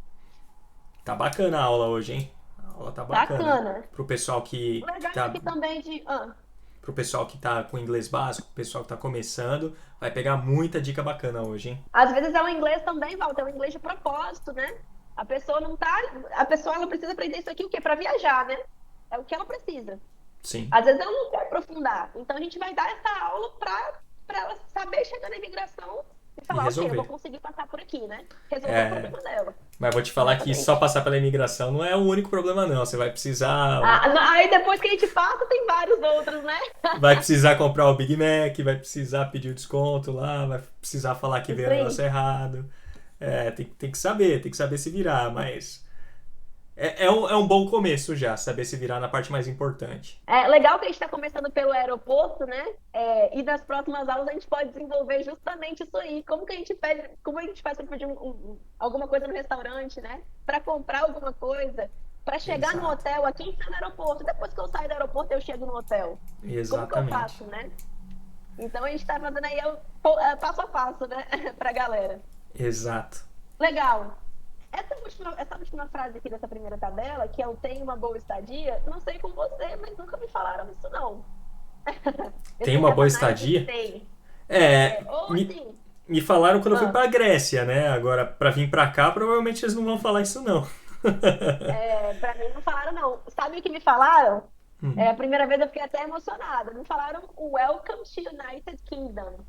Tá bacana a aula hoje, hein? A aula tá bacana. Bacana. Pro pessoal O que legal tá aqui também de. pro pessoal que tá com inglês básico, pro pessoal que tá começando, vai pegar muita dica bacana hoje, hein? Às vezes é o inglês também, Walter, é o inglês de propósito, né? A pessoa não tá. A pessoa ela precisa aprender isso aqui o quê? Para viajar, né? É o que ela precisa. Sim. Às vezes ela não quer aprofundar. Então a gente vai dar essa aula para ela saber chegar na imigração e E falar, ok, eu vou resolver. conseguir passar por aqui, né? Resolver o É, problema dela. mas vou te falar que só Exatamente. passar pela imigração não é o único problema, não. Você Aí depois que a gente passa, tem vários outros, né? vai precisar comprar o Big Mac, vai precisar pedir o desconto lá, vai precisar falar que veio Isso o negócio aí. errado. Tem que saber se virar, mas é um bom começo já, saber se virar na parte mais importante. É legal que a gente está começando pelo aeroporto, né? E nas próximas aulas a gente pode desenvolver justamente isso aí. Como que a gente pede, como a gente faz para pedir alguma coisa no restaurante, né? Para comprar alguma coisa, para chegar no Exato. hotel, aqui está no aeroporto. Depois que eu saio do aeroporto, eu chego no hotel. Como que eu Exatamente. faço, né? Então a gente está fazendo aí passo a passo, né? Para a galera. Exato. Legal. Essa última frase aqui dessa primeira tabela, que eu tenho uma boa estadia, não sei com você, mas nunca me falaram isso, não. Tem Esse uma have boa a nice estadia? stay. É, Ou me, assim, me falaram quando eu fui ah, pra Grécia, né? Agora, pra vir pra cá, provavelmente eles não vão falar isso, não. pra mim não falaram, não. Sabe o que me falaram? Hum, A primeira vez eu fiquei até emocionada. Me falaram Welcome to United Kingdom,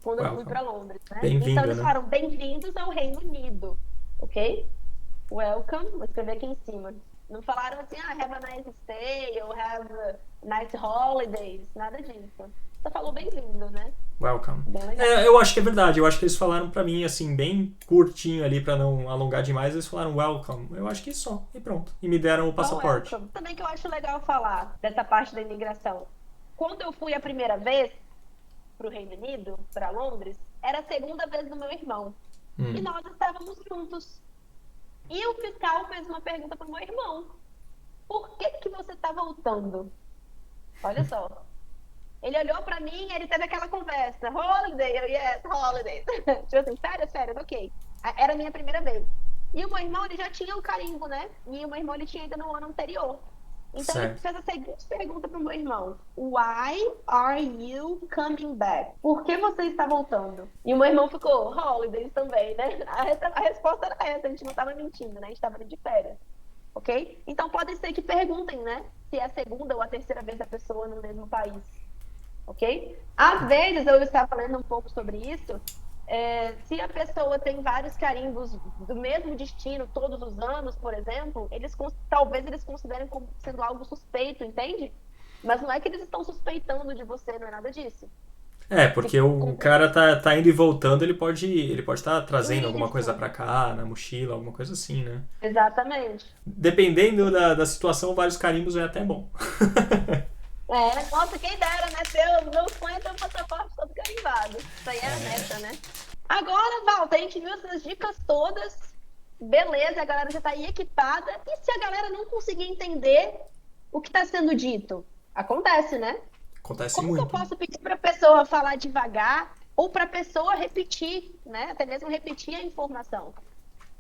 quando eu fui welcome. para Londres, né? Então Bem-vindo, eles né? falaram bem-vindos ao Reino Unido, ok? Welcome, vou escrever aqui em cima. Não falaram assim, have a nice stay ou have a nice holidays, nada disso. Só falou bem-vindo, né? Welcome. Bem legal. Eu acho que é verdade. Eu acho que eles falaram pra mim, assim, bem curtinho ali, pra não alongar demais. Eles falaram welcome. Eu acho que só. E pronto. E me deram o Só passaporte. welcome. Também que eu acho legal falar dessa parte da imigração. Quando eu fui a primeira vez para o Reino Unido, para Londres, era a segunda vez do meu irmão. E Hum. nós estávamos juntos. E o fiscal fez uma pergunta para o meu irmão. Por que que você está voltando? Olha só. Ele olhou para mim e ele teve aquela conversa. Holiday, eu, yes, holidays. Tipo assim, férias, ok. Era a minha primeira vez. E o meu irmão, ele já tinha o carimbo, né? E o meu irmão, ele tinha ido no ano anterior. Então, ele Certo. fez a seguinte pergunta para o meu irmão. Why are you coming back? Por que você está voltando? E o meu irmão ficou, holidays também, né? A resposta era essa, a gente não estava mentindo, né? A gente estava de férias. Ok? Então, pode ser que perguntem, né? Se é a segunda ou a terceira vez da pessoa no mesmo país. Ok? Às vezes, eu estava lendo um pouco sobre isso, se a pessoa tem vários carimbos do mesmo destino todos os anos, por exemplo, talvez eles considerem como sendo algo suspeito, entende? Mas não é que eles estão suspeitando de você, não é nada disso. Porque o cara tá indo e voltando, ele pode estar trazendo alguma coisa Isso, pra cá, na mochila, alguma coisa assim, né? exatamente. Dependendo da situação, vários carimbos é até bom. É, nossa, quem dera, né? Meu sonho é ter um passaporte todo carimbado. Isso aí é a meta, né? Agora, Walter, a gente viu essas dicas todas. Beleza, a galera já tá aí equipada. E se a galera não conseguir entender o que está sendo dito? Acontece, né? Acontece Como que eu muito. posso pedir para a pessoa falar devagar ou para a pessoa repetir, né? Até mesmo repetir a informação.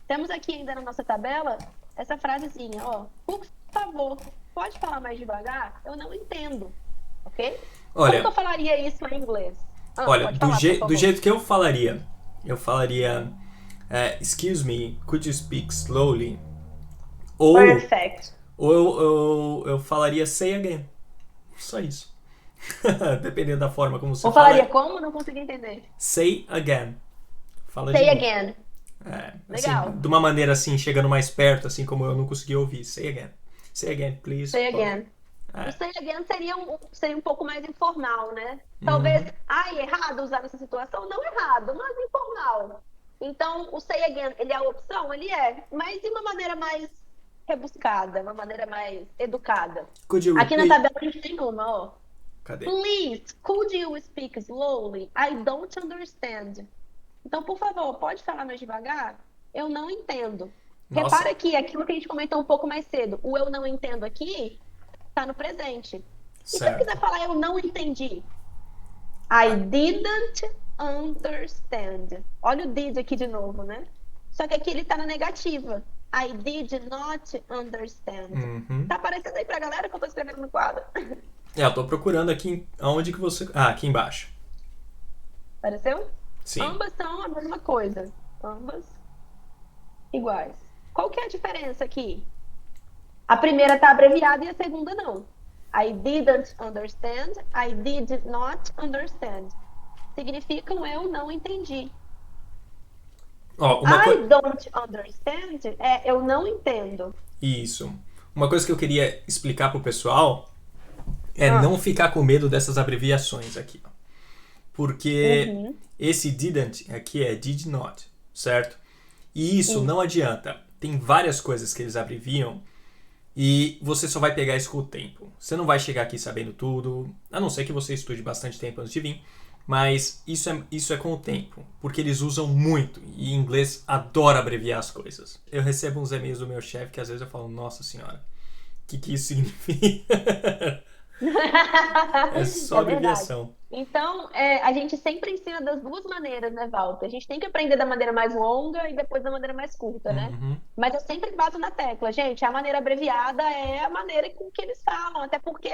Temos aqui ainda na nossa tabela essa frasezinha, ó. Por favor, pode falar mais devagar? Eu não entendo, ok? Como que eu Olha, falaria isso em inglês? olha, Pode falar, por do favor. jeito que eu falaria, excuse me, could you speak slowly? Ou, Perfect. ou eu falaria say again. Só isso. Dependendo da forma como você Ou falaria fala, como? Não consegui entender. say again. Fala de Say novo. again. Assim, Legal. de uma maneira assim, chegando mais perto, assim como eu não consegui ouvir. Say again. Say again, please. Say again. O É. say again seria um pouco mais informal, né? Talvez, Uhum. errado usar nessa situação? Não errado, mas informal. Então, o say again, ele é a opção? Ele é, mas de uma maneira mais rebuscada, uma maneira mais educada. Could you Aqui na repeat? tabela a gente tem uma, ó. Cadê? Please, could you speak slowly? I don't understand. Então, por favor, pode falar mais devagar? Eu não entendo. Nossa, Repara que aquilo que a gente comentou um pouco mais cedo, o eu não entendo aqui está no presente. E se eu quiser certo. falar eu não entendi? I Ah, didn't understand. Olha o did aqui de novo, né? Só que aqui ele está na negativa. I did not understand. uhum. Tá aparecendo aí pra galera que eu tô escrevendo no quadro? Eu tô procurando aqui aonde que você. Ah, aqui embaixo. Apareceu? Sim. Ambas são a mesma coisa. Ambas iguais. Qual que é a diferença aqui? A primeira está abreviada e a segunda não. I didn't understand, I did not understand. Significam eu não entendi. Ó, O I don't understand é eu não entendo. Isso. Uma coisa que eu queria explicar pro pessoal é não Ah, ficar com medo dessas abreviações aqui. Ó. Porque uhum, esse didn't aqui é did not, certo? E isso não isso. adianta. Tem várias coisas que eles abreviam e você só vai pegar isso com o tempo. Você não vai chegar aqui sabendo tudo, a não ser que você estude bastante tempo antes de vir. Mas isso é com o tempo, porque eles usam muito e em inglês adora abreviar as coisas. Eu recebo uns e-mails do meu chefe que às vezes eu falo, nossa senhora, o que isso significa? É só É verdade. abreviação. Então, a gente sempre ensina das duas maneiras, né, Walter? A gente tem que aprender da maneira mais longa e depois da maneira mais curta, né? Uhum. Mas eu sempre bato na tecla, gente, a maneira abreviada é a maneira com que eles falam, até porque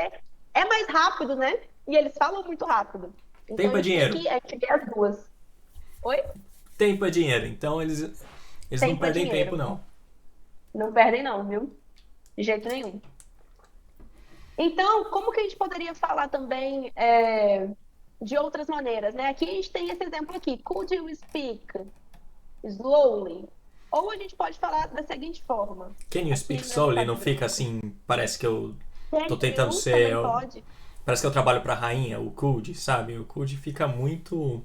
é mais rápido, né? E eles falam muito rápido. Então, Tempo a é gente tem dinheiro. que ver as duas. Oi? Tempo é dinheiro. Então eles não Tempo é perdem tempo, dinheiro. não. Não perdem não, viu? De jeito nenhum. Então, como que a gente poderia falar também de outras maneiras, né? Aqui a gente tem esse exemplo aqui. Could you speak slowly? Ou a gente pode falar da seguinte forma. Can you speak Aqui nessa slowly? Não tabela. fica assim, parece que eu tô Can tentando you ser. também pode. Parece que eu trabalho pra rainha, o could, sabe? O could fica muito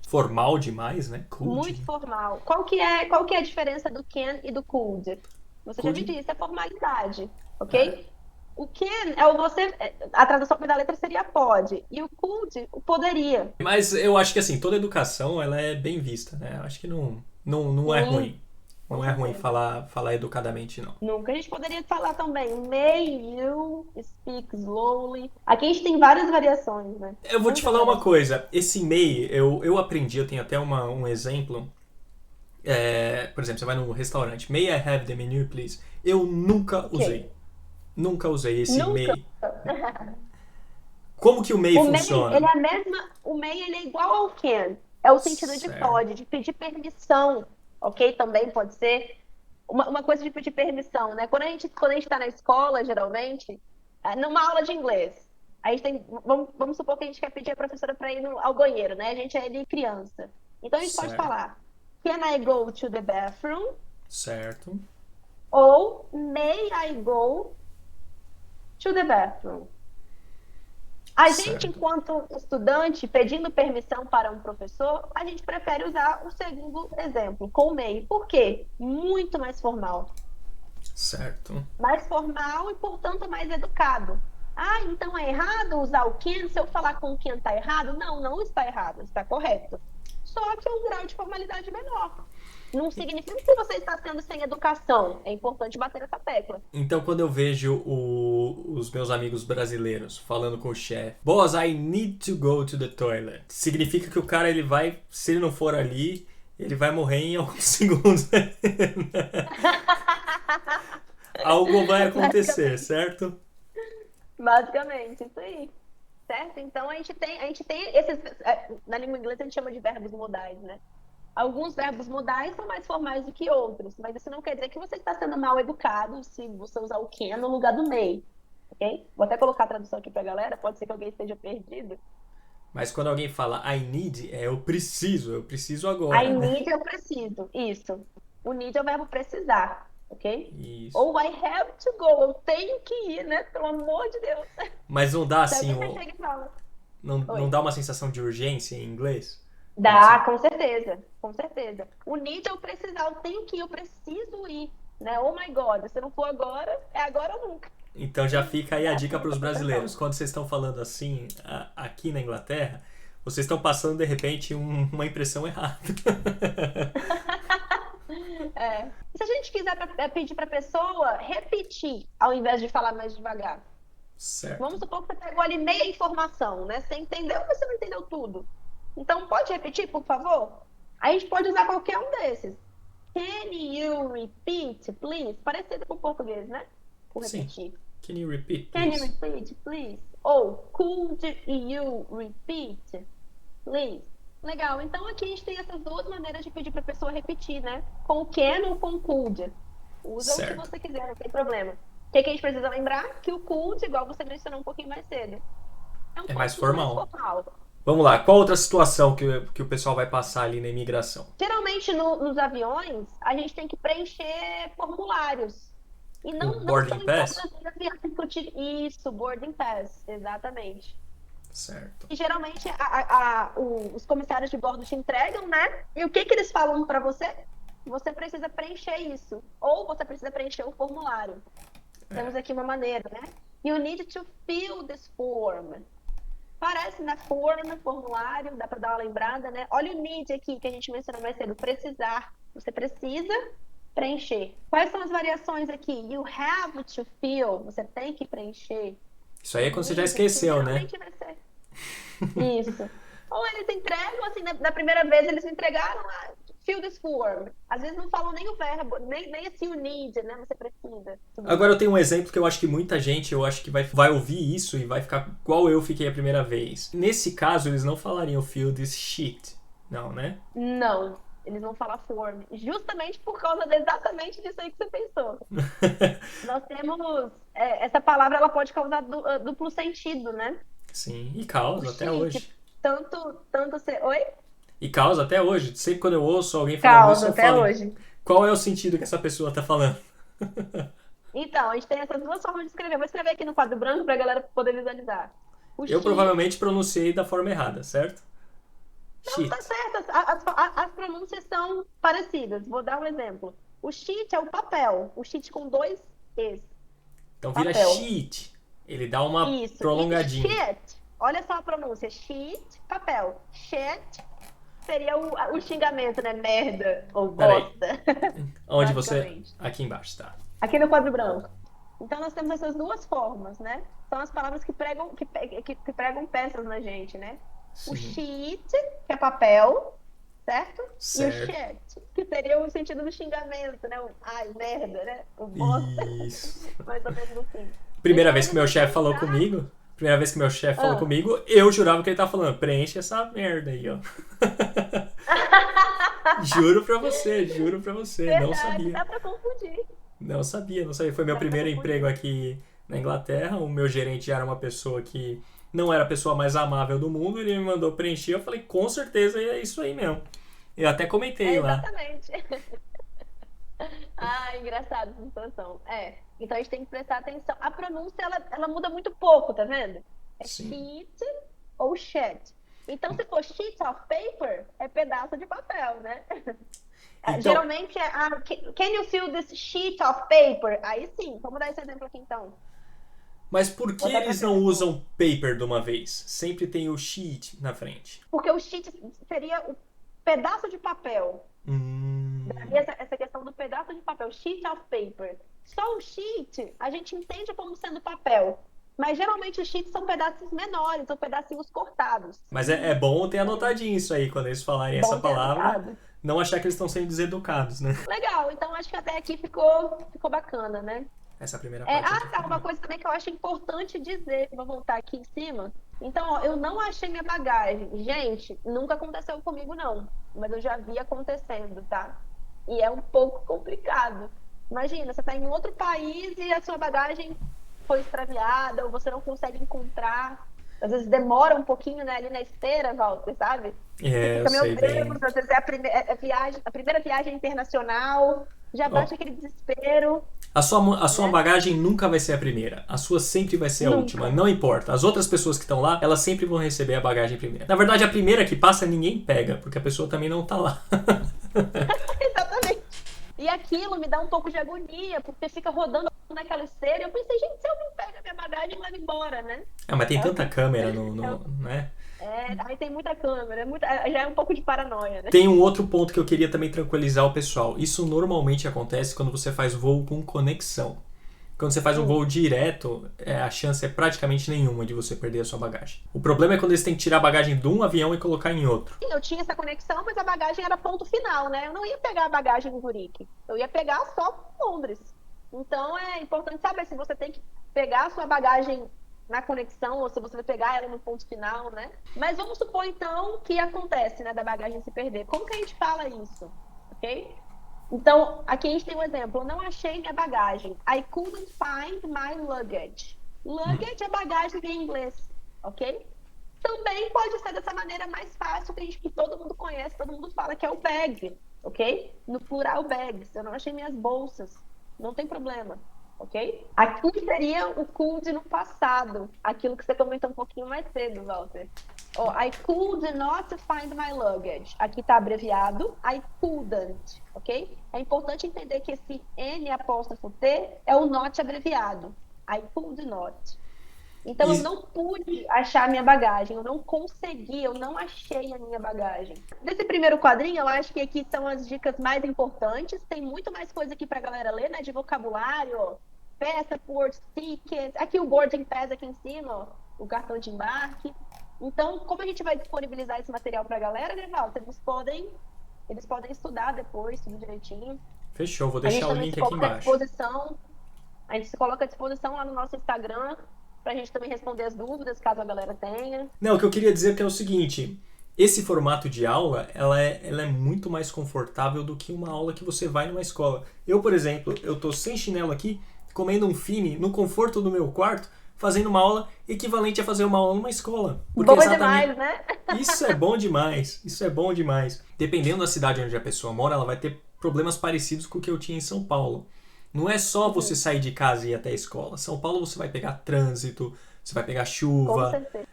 formal demais, né? Muito Could. formal. Qual que é a diferença do can e do could? Você já me Could. disse, é formalidade, É. ok? O can é o você. A tradução da letra seria pode. E o could, o poderia. Mas eu acho que assim, toda educação ela é bem vista, né? Eu acho que não é Sim, ruim. com Não é ruim certeza. falar educadamente, não. Nunca. A gente poderia falar também, may you speak slowly. Aqui a gente tem várias variações, né? Eu vou te Muitas falar uma variações. coisa. Esse MEI, eu aprendi, eu tenho até um exemplo. Por exemplo, você vai no restaurante. May I have the menu, please? Eu nunca Ok. usei. Nunca usei esse Nunca. MEI. Como que o MEI O may, ele funciona? é a mesma. O may, ele é igual ao can. É o sentido de Certo. pode, de pedir permissão. Ok? Também pode ser. Uma coisa de pedir permissão, né? Quando a gente está na escola, geralmente, numa aula de inglês, a gente tem. Vamos supor que a gente quer pedir a professora para ir ao banheiro, né? A gente é ali criança. Então a gente pode Certo. falar: Can I go to the bathroom? Certo. Ou may I go to the bathroom? A gente, Certo. enquanto estudante, pedindo permissão para um professor, a gente prefere usar o segundo exemplo, com o MEI. Por quê? Muito mais formal. Certo. Mais formal e, portanto, mais educado. Ah, então é errado usar o can? Se eu falar com o can está errado? Não, não está errado, está correto. Só que é um grau de formalidade menor. Não significa que você está sendo sem educação. É importante bater essa tecla. Então, quando eu vejo os meus amigos brasileiros falando com o chefe, Boss, I need to go to the toilet. Significa que o cara, ele vai, se ele não for ali, ele vai morrer em alguns segundos. Algo vai acontecer, Basicamente, certo? basicamente, isso aí. Certo? Então a gente tem esses. Na língua inglesa a gente chama de verbos modais, né? Alguns verbos modais são mais formais do que outros, mas isso não quer dizer que você está sendo mal educado se você usar o can no lugar do may, ok? Vou até colocar a tradução aqui para a galera, pode ser que alguém esteja perdido. Mas quando alguém fala I need, é eu preciso I agora, né? need, eu preciso, isso. O need é o verbo precisar, ok? Isso. Ou I have to go, eu tenho que ir, né? Pelo amor de Deus. Mas não dá Se assim, alguém já chega e fala, não oi. dá uma sensação de urgência em inglês? Quando você... Dá, com certeza, com certeza. O need é eu precisar, eu tenho que ir, eu preciso ir, né? Oh my God, se não for agora, é agora ou nunca. Então já fica aí a Essa dica é a para os brasileiros. interpretação. Quando vocês estão falando assim aqui na Inglaterra, vocês estão passando de repente uma impressão errada. É. E se a gente quiser pedir para a pessoa repetir, ao invés de falar mais devagar? Certo. Vamos supor que você pegou ali meia informação, né? Você entendeu, mas você não entendeu tudo. Então, pode repetir, por favor? A gente pode usar qualquer um desses. Can you repeat, please? Parecido com o português, né? Por Sim. repetir. Can you repeat, Can you please? repeat, please? Ou could you repeat, please? Legal. Então aqui a gente tem essas duas maneiras de pedir para a pessoa repetir, né? Com o can ou com o could. Usa o que Certo. você quiser, não tem problema. O que, que a gente precisa lembrar? Que o could, igual você mencionou um pouquinho mais cedo, é um É mais pouquinho mais formal. formal. Vamos lá, qual outra situação que o pessoal vai passar ali na imigração? Geralmente nos aviões, a gente tem que preencher formulários. E O não são boarding em todas pass? as aviões isso, boarding pass, exatamente. Certo. E geralmente os comissários de bordo te entregam, né? E o que que eles falam para você? Você precisa preencher isso. Ou você precisa preencher o formulário. Temos aqui uma maneira, né? You need to fill this form. Parece na form, formulário, dá para dar uma lembrada, né? Olha o need aqui que a gente mencionou mais cedo, precisar. Você precisa preencher. Quais são as variações aqui? You have to fill, você tem que preencher. Isso aí é quando você já Need to, esqueceu, né? geralmente vai ser isso. Ou eles entregam, assim, na primeira vez eles me entregaram fill this form. Às vezes não falam nem o verbo, nem assim o need, né? Você precisa. Agora eu tenho um exemplo que eu acho que muita gente, eu acho que vai ouvir isso e vai ficar igual eu fiquei a primeira vez. Nesse caso, eles não falariam fill this sheet. Não, né? Não, eles vão falar form. Justamente por causa exatamente disso aí que você pensou. Nós temos. Essa palavra ela pode causar duplo sentido, né? Sim, e O causa até hoje. sheet, tanto ser. Oi? E causa até hoje. Sempre quando eu ouço alguém falando isso, Causa eu até falo, hoje. qual é o sentido que essa pessoa tá falando? Então, a gente tem essas duas formas de escrever. Vou escrever aqui no quadro branco para a galera poder visualizar. O Eu sheet. provavelmente pronunciei da forma errada, certo? Não, tá Sheet. certo. As pronúncias são parecidas. Vou dar um exemplo. O sheet é o papel. O sheet com dois Es. Então vira Papel. sheet. Ele dá uma Isso. E prolongadinha. shit, olha só a pronúncia. Sheet, papel. Shit seria o xingamento, né? Merda ou Peraí. bosta. Onde você. Basicamente. Aqui embaixo, tá? Aqui no quadro branco. Então nós temos essas duas formas, né? São as palavras que pregam peças na gente, né? O Sim. sheet, que é papel, certo? E o Certo. shit, que seria o sentido do xingamento, né? Ai, merda, né? O bosta. Isso. Mais ou menos assim. Primeira Então, vez que meu você chefe falou pensar- comigo. Primeira vez que meu chefe falou Ah. comigo, eu jurava que ele tava falando, preenche essa merda aí, ó. Juro pra você, não Verdade, sabia. dá pra confundir. Não sabia, não sabia. Foi meu Dá pra primeiro confundir. emprego aqui na Inglaterra. O meu gerente era uma pessoa que não era a pessoa mais amável do mundo. Ele me mandou preencher. Eu falei, com certeza é isso aí mesmo. Eu até comentei lá. Exatamente. Ah, engraçado essa situação. Então a gente tem que prestar atenção. A pronúncia, ela muda muito pouco, tá vendo? É Sim. sheet ou shed. Então, se for sheet of paper, é pedaço de papel, né? Então, Geralmente é, can you fill this sheet of paper? Aí sim, vamos dar esse exemplo aqui então. mas por Vou que dar para eles não pessoa. usam paper de uma vez? Sempre tem o sheet na frente. Porque o sheet seria o pedaço de papel. Daí Hum, essa questão do pedaço de papel, sheet of paper. Só o sheet, a gente entende como sendo papel. Mas geralmente os sheets são pedaços menores, são pedacinhos cortados. mas é bom ter anotadinho isso aí, quando eles falarem essa Bom ter palavra, anotado. não achar que eles estão sendo deseducados, né? Legal, então acho que até aqui ficou bacana, né? Essa primeira parte eu tô Tá, uma falando. coisa também que eu acho importante dizer, vou voltar aqui em cima. Então, ó, eu não achei minha bagagem. Gente, nunca aconteceu comigo, não. Mas eu já vi acontecendo, tá? E é um pouco complicado. Imagina, você está em outro país e a sua bagagem foi extraviada, ou você não consegue encontrar. Às vezes demora um pouquinho, né, ali na esteira, Walter, sabe? Você É, eu fica, meu sei bem. Deus, às vezes é a primeira viagem internacional, já Ó, bate aquele desespero, a sua né? bagagem nunca vai ser a primeira. A sua sempre vai ser a última. Nunca. Não importa. As outras pessoas que estão lá, elas sempre vão receber a bagagem primeira. Na verdade, a primeira que passa, ninguém pega, porque a pessoa também não tá lá. Exatamente. E aquilo me dá um pouco de agonia, porque fica rodando naquela esteira. Eu pensei, gente, se alguém pega minha bagagem e leva embora, né? Ah, mas tem tanta câmera É, né? aí tem muita câmera, já é um pouco de paranoia, né? Tem um outro ponto que eu queria também tranquilizar o pessoal. Isso normalmente acontece quando você faz voo com conexão. Quando você faz um voo Hum. direto, a chance é praticamente nenhuma de você perder a sua bagagem. O problema é quando eles têm que tirar a bagagem de um avião e colocar em outro. Sim, eu tinha essa conexão, mas a bagagem era ponto final, né? Eu não ia pegar a bagagem em Zurique. Eu ia pegar só Londres. Então é importante saber se você tem que pegar a sua bagagem na conexão ou se você vai pegar ela no ponto final, né? Mas vamos supor então que acontece, né, da bagagem se perder. Como que a gente fala isso? Ok? Então, aqui a gente tem um exemplo. Eu não achei minha bagagem. I couldn't find my luggage. Luggage é bagagem em inglês, ok? Também pode ser dessa maneira mais fácil que todo mundo conhece, todo mundo fala, que é o bag, ok? No plural bags. Eu não achei minhas bolsas. Não tem problema, ok? Aqui seria o could no passado. Aquilo que você comentou um pouquinho mais cedo, Walter. Oh, I could not find my luggage. Aqui está abreviado. I couldn't, ok? É importante entender que esse N apóstrofo T é o not abreviado. I could not. Então, eu E, não pude achar a minha bagagem, eu não consegui, eu não achei a minha bagagem. Nesse primeiro quadrinho, eu acho que aqui são as dicas mais importantes. Tem muito mais coisa aqui para a galera ler, né? De vocabulário, ó. Passport, ticket. Aqui o boarding pass aqui em cima, ó, o cartão de embarque. Então, como a gente vai disponibilizar esse material para a galera, né, Walter? Eles podem estudar depois, tudo direitinho. fechou, vou A gente deixar o também se link aqui coloca à embaixo. disposição a gente se coloca à disposição lá no nosso Instagram para a gente também responder as dúvidas, caso a galera tenha. Não, o que eu queria dizer é o seguinte: esse formato de aula, ela é muito mais confortável do que uma aula que você vai numa escola. Eu, por exemplo, eu tô sem chinelo aqui, comendo um fine no conforto do meu quarto, fazendo uma aula equivalente a fazer uma aula numa escola. Porque Boa exatamente demais, né? isso é bom demais. Isso é bom demais. Dependendo da cidade onde a pessoa mora, ela vai ter problemas parecidos com o que eu tinha em São Paulo. Não é só você Uhum, sair de casa e ir até a escola. São Paulo você vai pegar trânsito, você vai pegar com chuva, certeza.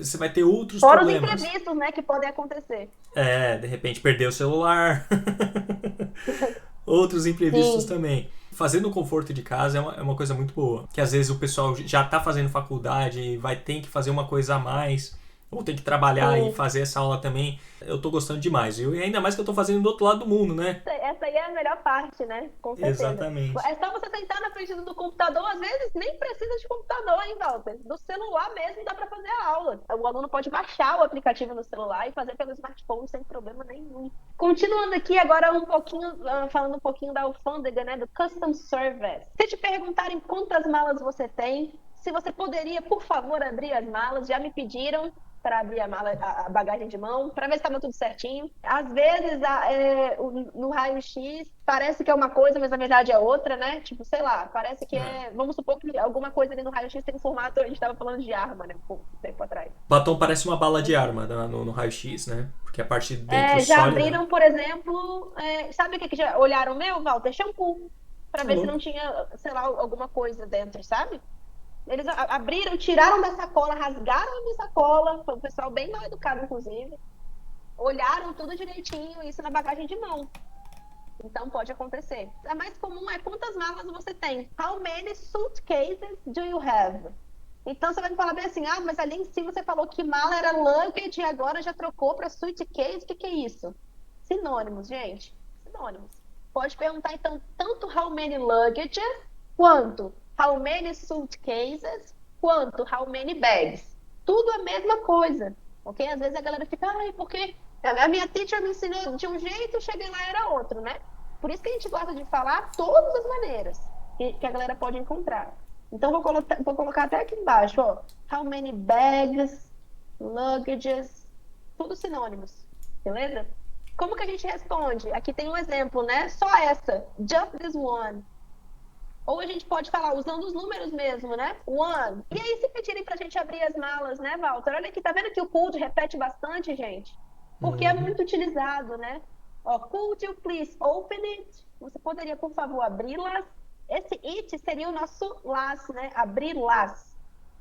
você vai ter outros Fora os problemas. imprevistos, né, que podem acontecer. De repente perder o celular. Outros imprevistos Sim, também. Fazer no conforto de casa é uma coisa muito boa. Que às vezes o pessoal já está fazendo faculdade e vai ter que fazer uma coisa a mais. Ou tem que trabalhar e sim. fazer essa aula também. Eu tô gostando demais. E ainda mais que eu tô fazendo do outro lado do mundo, né? Essa aí é a melhor parte, né? Com certeza. Exatamente. É só você sentar na frente do computador, às vezes nem precisa de computador, hein, Walter? Do celular mesmo dá para fazer a aula. O aluno pode baixar o aplicativo no celular e fazer pelo smartphone sem problema nenhum. Continuando aqui agora um pouquinho, falando um pouquinho da alfândega, né, do Custom Service. Se te perguntarem quantas malas você tem, se você poderia, por favor, abrir as malas, já me pediram para abrir a bagagem de mão, para ver se estava tudo certinho. Às vezes, no raio-x, parece que é uma coisa, mas na verdade é outra, né? Tipo, sei lá, parece que É. é. Vamos supor que alguma coisa ali no raio-x tem um formato, a gente estava falando de arma, né? Um tempo atrás. Batom parece uma bala de arma no raio-x, né? Porque a parte de dentro Já sólida. abriram, por exemplo, sabe o que já olharam meu, Walter? Shampoo, para Tá ver se louco. não tinha, sei lá, alguma coisa dentro, sabe? Eles abriram, tiraram da sacola, rasgaram a minha sacola. Foi um pessoal bem mal educado, inclusive. Olharam tudo direitinho, isso na bagagem de mão. Então pode acontecer. A mais comum é quantas malas você tem. How many suitcases do you have? Então você vai me falar bem assim, mas ali em cima você falou que mala era luggage e agora já trocou para suitcase. O que é isso? Sinônimos, gente. Sinônimos. Pode perguntar então tanto how many luggages quanto how many suitcases quanto how many bags. Tudo a mesma coisa, ok? Às vezes a galera fica, porque a minha teacher me ensinou de um jeito, cheguei lá era outro, né? Por isso que a gente gosta de falar todas as maneiras que a galera pode encontrar. Então, vou colocar até aqui embaixo, ó. How many bags, luggages, tudo sinônimos, beleza? Como que a gente responde? Aqui tem um exemplo, né? Só essa, just this one. Ou a gente pode falar usando os números mesmo, né? One. E aí, se pedirem pra gente abrir as malas, né, Walter? Olha aqui, tá vendo que o could repete bastante, gente? Porque é muito utilizado, né? Ó, could you please open it? Você poderia, por favor, abri-las? Esse it seria o nosso las, né? Abri-las.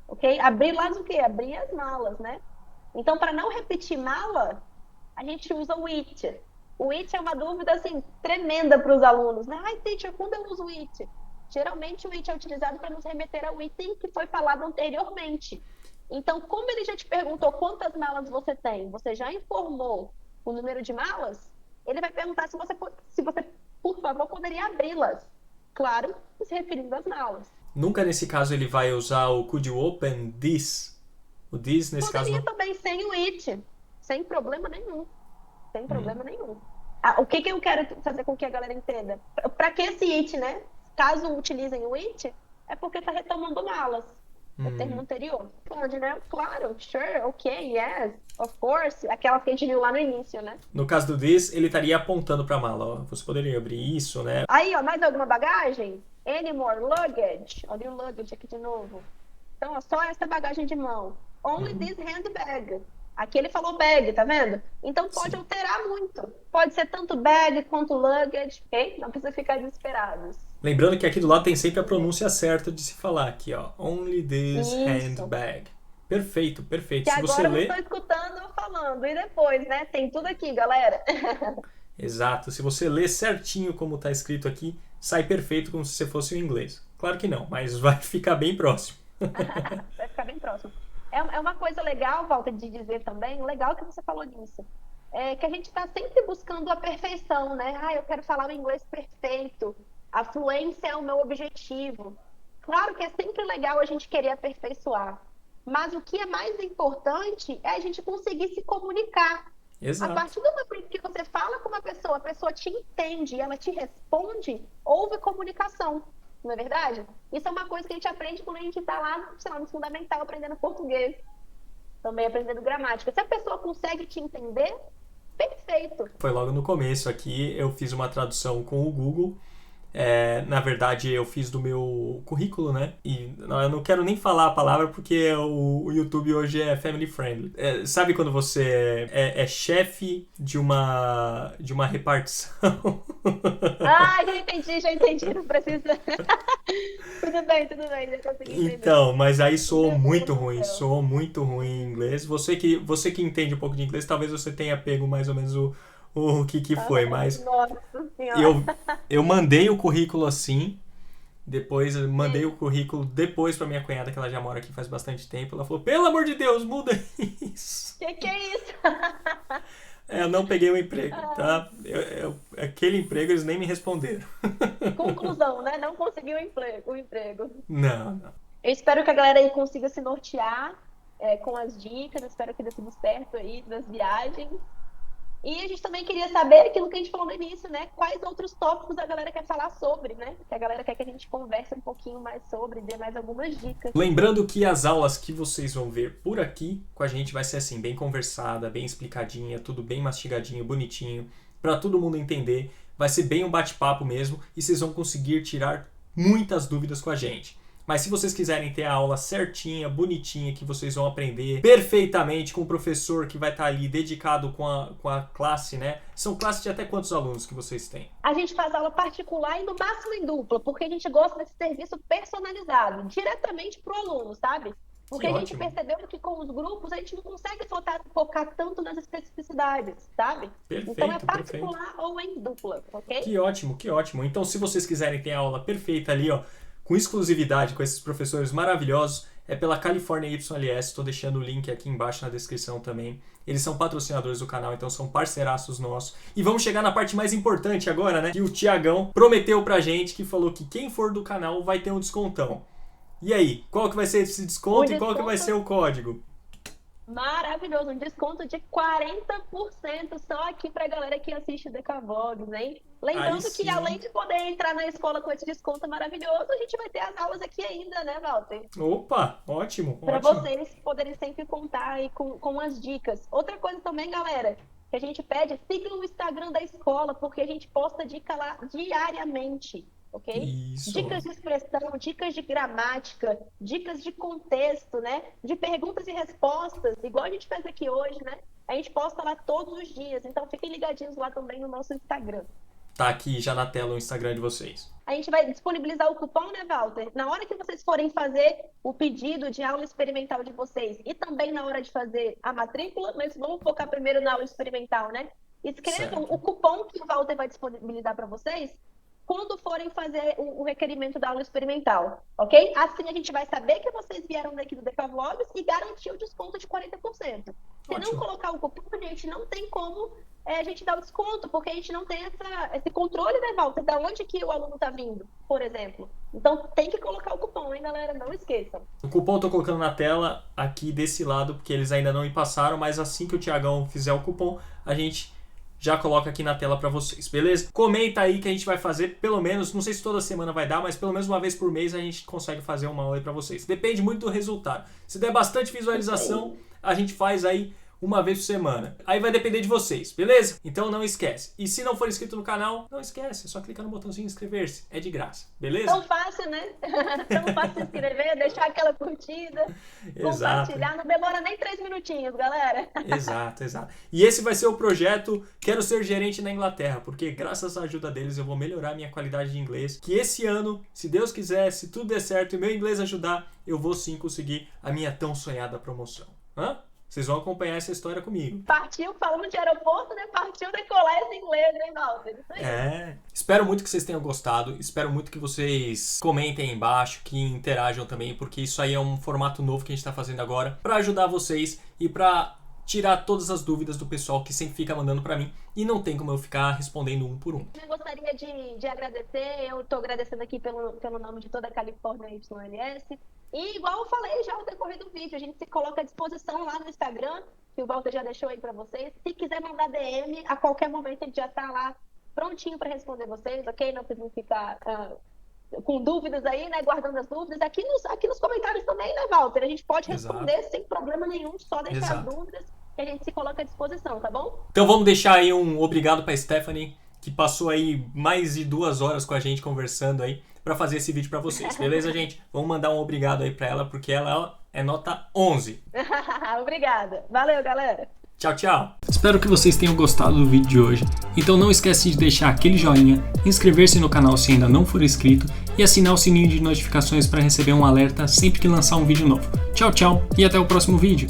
Ok? Abri-las o quê? Abrir as malas, né? Então, para não repetir mala, a gente usa o it. O it é uma dúvida, assim, tremenda para os alunos, né? Ai, teacher, quando eu uso o it? Geralmente, o it é utilizado para nos remeter ao item que foi falado anteriormente. Então, como ele já te perguntou quantas malas você tem, você já informou o número de malas, ele vai perguntar se você, por favor, poderia abri-las. Claro, se referindo às malas. Nunca nesse caso ele vai usar o could you open this? O this nesse caso Poderia não. também sem o it, sem problema nenhum. Sem problema nenhum. O que eu quero fazer com que a galera entenda? Para que esse it, né? Caso utilizem o it, é porque está retomando malas. O termo anterior. Pode, né? Claro, sure, ok, yes, of course. Aquela que a gente viu lá no início, né? No caso do this, ele estaria apontando para a mala. Ó, você poderia abrir isso, né? Aí, ó, mais alguma bagagem? Any more luggage? Olha o luggage aqui de novo. Então, ó, só essa bagagem de mão. Only this handbag. Aqui ele falou bag, tá vendo? Então pode alterar muito. Pode ser tanto bag quanto luggage, ok? Não precisa ficar desesperados. Lembrando que aqui do lado tem sempre a pronúncia certa de se falar aqui, ó. Only this Isso. handbag. Perfeito, perfeito. Que Se você agora eu lê... estou escutando eu falando. E depois, né? Tem tudo aqui, galera. Exato. Se você lê certinho como está escrito aqui, sai perfeito como se você fosse o inglês. Claro que não, mas vai ficar bem próximo. Vai ficar bem próximo. É uma coisa legal, Walter, de dizer também, legal que você falou disso, é que a gente está sempre buscando a perfeição, né? Eu quero falar o inglês perfeito, a fluência é o meu objetivo. Claro que é sempre legal a gente querer aperfeiçoar, mas o que é mais importante é a gente conseguir se comunicar. Exato. A partir do momento que você fala com uma pessoa, a pessoa te entende, ela te responde, houve comunicação. Não é verdade? Isso é uma coisa que a gente aprende quando a gente está lá, sei lá, no fundamental, aprendendo português. Também aprendendo gramática. Se a pessoa consegue te entender, perfeito. Foi logo no começo aqui, eu fiz uma tradução com o Google. Na verdade, eu fiz do meu currículo, né? E eu não quero nem falar a palavra porque o YouTube hoje é family friendly. Sabe quando você é chefe de uma repartição? Já entendi. Não precisa. Tudo bem, já consegui entender. Então, mas aí soou muito ruim em inglês. Você que entende um pouco de inglês, talvez você tenha pego mais ou menos o que foi, mas Nossa Senhora. eu mandei o currículo assim, depois mandei o currículo depois pra minha cunhada, que ela já mora aqui faz bastante tempo. Ela falou, pelo amor de Deus, muda isso. Que é isso? Eu não peguei o emprego, tá? Aquele emprego eles nem me responderam. Conclusão, né? Não conseguiu o emprego. Não. Eu espero que a galera aí consiga se nortear com as dicas, espero que dê tudo certo aí das viagens. E a gente também queria saber aquilo que a gente falou no início, né? Quais outros tópicos a galera quer falar sobre, né? Que a galera quer que a gente converse um pouquinho mais sobre, dê mais algumas dicas. Lembrando que as aulas que vocês vão ver por aqui com a gente vai ser assim, bem conversada, bem explicadinha, tudo bem mastigadinho, bonitinho, para todo mundo entender. Vai ser bem um bate-papo mesmo e vocês vão conseguir tirar muitas dúvidas com a gente. Mas se vocês quiserem ter a aula certinha, bonitinha, que vocês vão aprender perfeitamente com o professor que vai estar ali dedicado com a classe, né? São classes de até quantos alunos que vocês têm? A gente faz aula particular e no máximo em dupla, porque a gente gosta desse serviço personalizado, diretamente para o aluno, sabe? Porque a gente percebeu que com os grupos a gente não consegue focar tanto nas especificidades, sabe? Perfeito, então é particular ou em dupla, ok? Que ótimo, que ótimo. Então se vocês quiserem ter a aula perfeita ali, ó, com exclusividade com esses professores maravilhosos, é pela California YLS, estou deixando o link aqui embaixo na descrição também. Eles são patrocinadores do canal, então são parceiraços nossos. E vamos chegar na parte mais importante agora, né? Que o Tiagão prometeu pra gente, que falou que quem for do canal vai ter um descontão. E aí, qual que vai ser esse desconto e qual que vai ser o código? Maravilhoso, um desconto de 40% só aqui pra galera que assiste Decavogs, hein? Lembrando que além de poder entrar na escola com esse desconto maravilhoso, a gente vai ter as aulas aqui ainda, né, Walter? Opa, ótimo, Para vocês poderem sempre contar aí com as dicas. Outra coisa também, galera, que a gente pede, siga o Instagram da escola, porque a gente posta dica lá diariamente. Ok? Isso. Dicas de expressão, dicas de gramática, dicas de contexto, né? De perguntas e respostas, igual a gente fez aqui hoje, né? A gente posta lá todos os dias, então fiquem ligadinhos lá também no nosso Instagram. Tá aqui já na tela o Instagram de vocês. A gente vai disponibilizar o cupom, né, Walter? Na hora que vocês forem fazer o pedido de aula experimental de vocês e também na hora de fazer a matrícula, mas vamos focar primeiro na aula experimental, né? Escrevam o cupom que o Walter vai disponibilizar para vocês quando forem fazer o requerimento da aula experimental, ok? Assim a gente vai saber que vocês vieram daqui do Decavogs e garantir o desconto de 40%. Se não colocar o cupom, a gente não tem como a gente dar o desconto, porque a gente não tem esse controle, né, Walter? Da onde que o aluno tá vindo, por exemplo. Então tem que colocar o cupom, hein, galera? Não esqueçam. O cupom eu tô colocando na tela aqui desse lado, porque eles ainda não me passaram, mas assim que o Tiagão fizer o cupom, a gente já coloca aqui na tela para vocês, beleza? Comenta aí que a gente vai fazer pelo menos, não sei se toda semana vai dar, mas pelo menos uma vez por mês a gente consegue fazer uma aula aí para vocês. Depende muito do resultado. Se der bastante visualização, a gente faz aí uma vez por semana. Aí vai depender de vocês, beleza? Então não esquece. E se não for inscrito no canal, não esquece. É só clicar no botãozinho inscrever-se. É de graça, beleza? Tão fácil, né? Tão fácil se inscrever, deixar aquela curtida, compartilhar. Não demora nem 3 minutinhos, galera. Exato, exato. E esse vai ser o projeto Quero Ser Gerente na Inglaterra, porque graças à ajuda deles eu vou melhorar a minha qualidade de inglês. Que esse ano, se Deus quiser, se tudo der certo e meu inglês ajudar, eu vou sim conseguir a minha tão sonhada promoção. Hã? Vocês vão acompanhar essa história comigo. Partiu, falando de aeroporto, né? Partiu decolar esse inglês, hein, Walter? Isso aí. Espero muito que vocês tenham gostado. Espero muito que vocês comentem aí embaixo, que interajam também, porque isso aí é um formato novo que a gente tá fazendo agora para ajudar vocês e para tirar todas as dúvidas do pessoal que sempre fica mandando para mim e não tem como eu ficar respondendo um por um. Eu gostaria de agradecer, eu estou agradecendo aqui pelo nome de toda a California YLS. E igual eu falei já no decorrer do vídeo, a gente se coloca à disposição lá no Instagram, que o Walter já deixou aí para vocês. Se quiser mandar DM, a qualquer momento a gente já está lá prontinho para responder vocês, ok? Não precisa ficar com dúvidas aí, né? Guardando as dúvidas. Aqui nos comentários também, né, Walter? A gente pode responder sem problema nenhum, só deixar as dúvidas que a gente se coloca à disposição, tá bom? Então vamos deixar aí um obrigado para Stephanie, que passou aí mais de 2 horas com a gente conversando aí para fazer esse vídeo para vocês, beleza, gente? Vamos mandar um obrigado aí para ela, porque ela é nota 11. Obrigada. Valeu, galera. Tchau, tchau. Espero que vocês tenham gostado do vídeo de hoje. Então não esquece de deixar aquele joinha, inscrever-se no canal se ainda não for inscrito e assinar o sininho de notificações para receber um alerta sempre que lançar um vídeo novo. Tchau, tchau e até o próximo vídeo.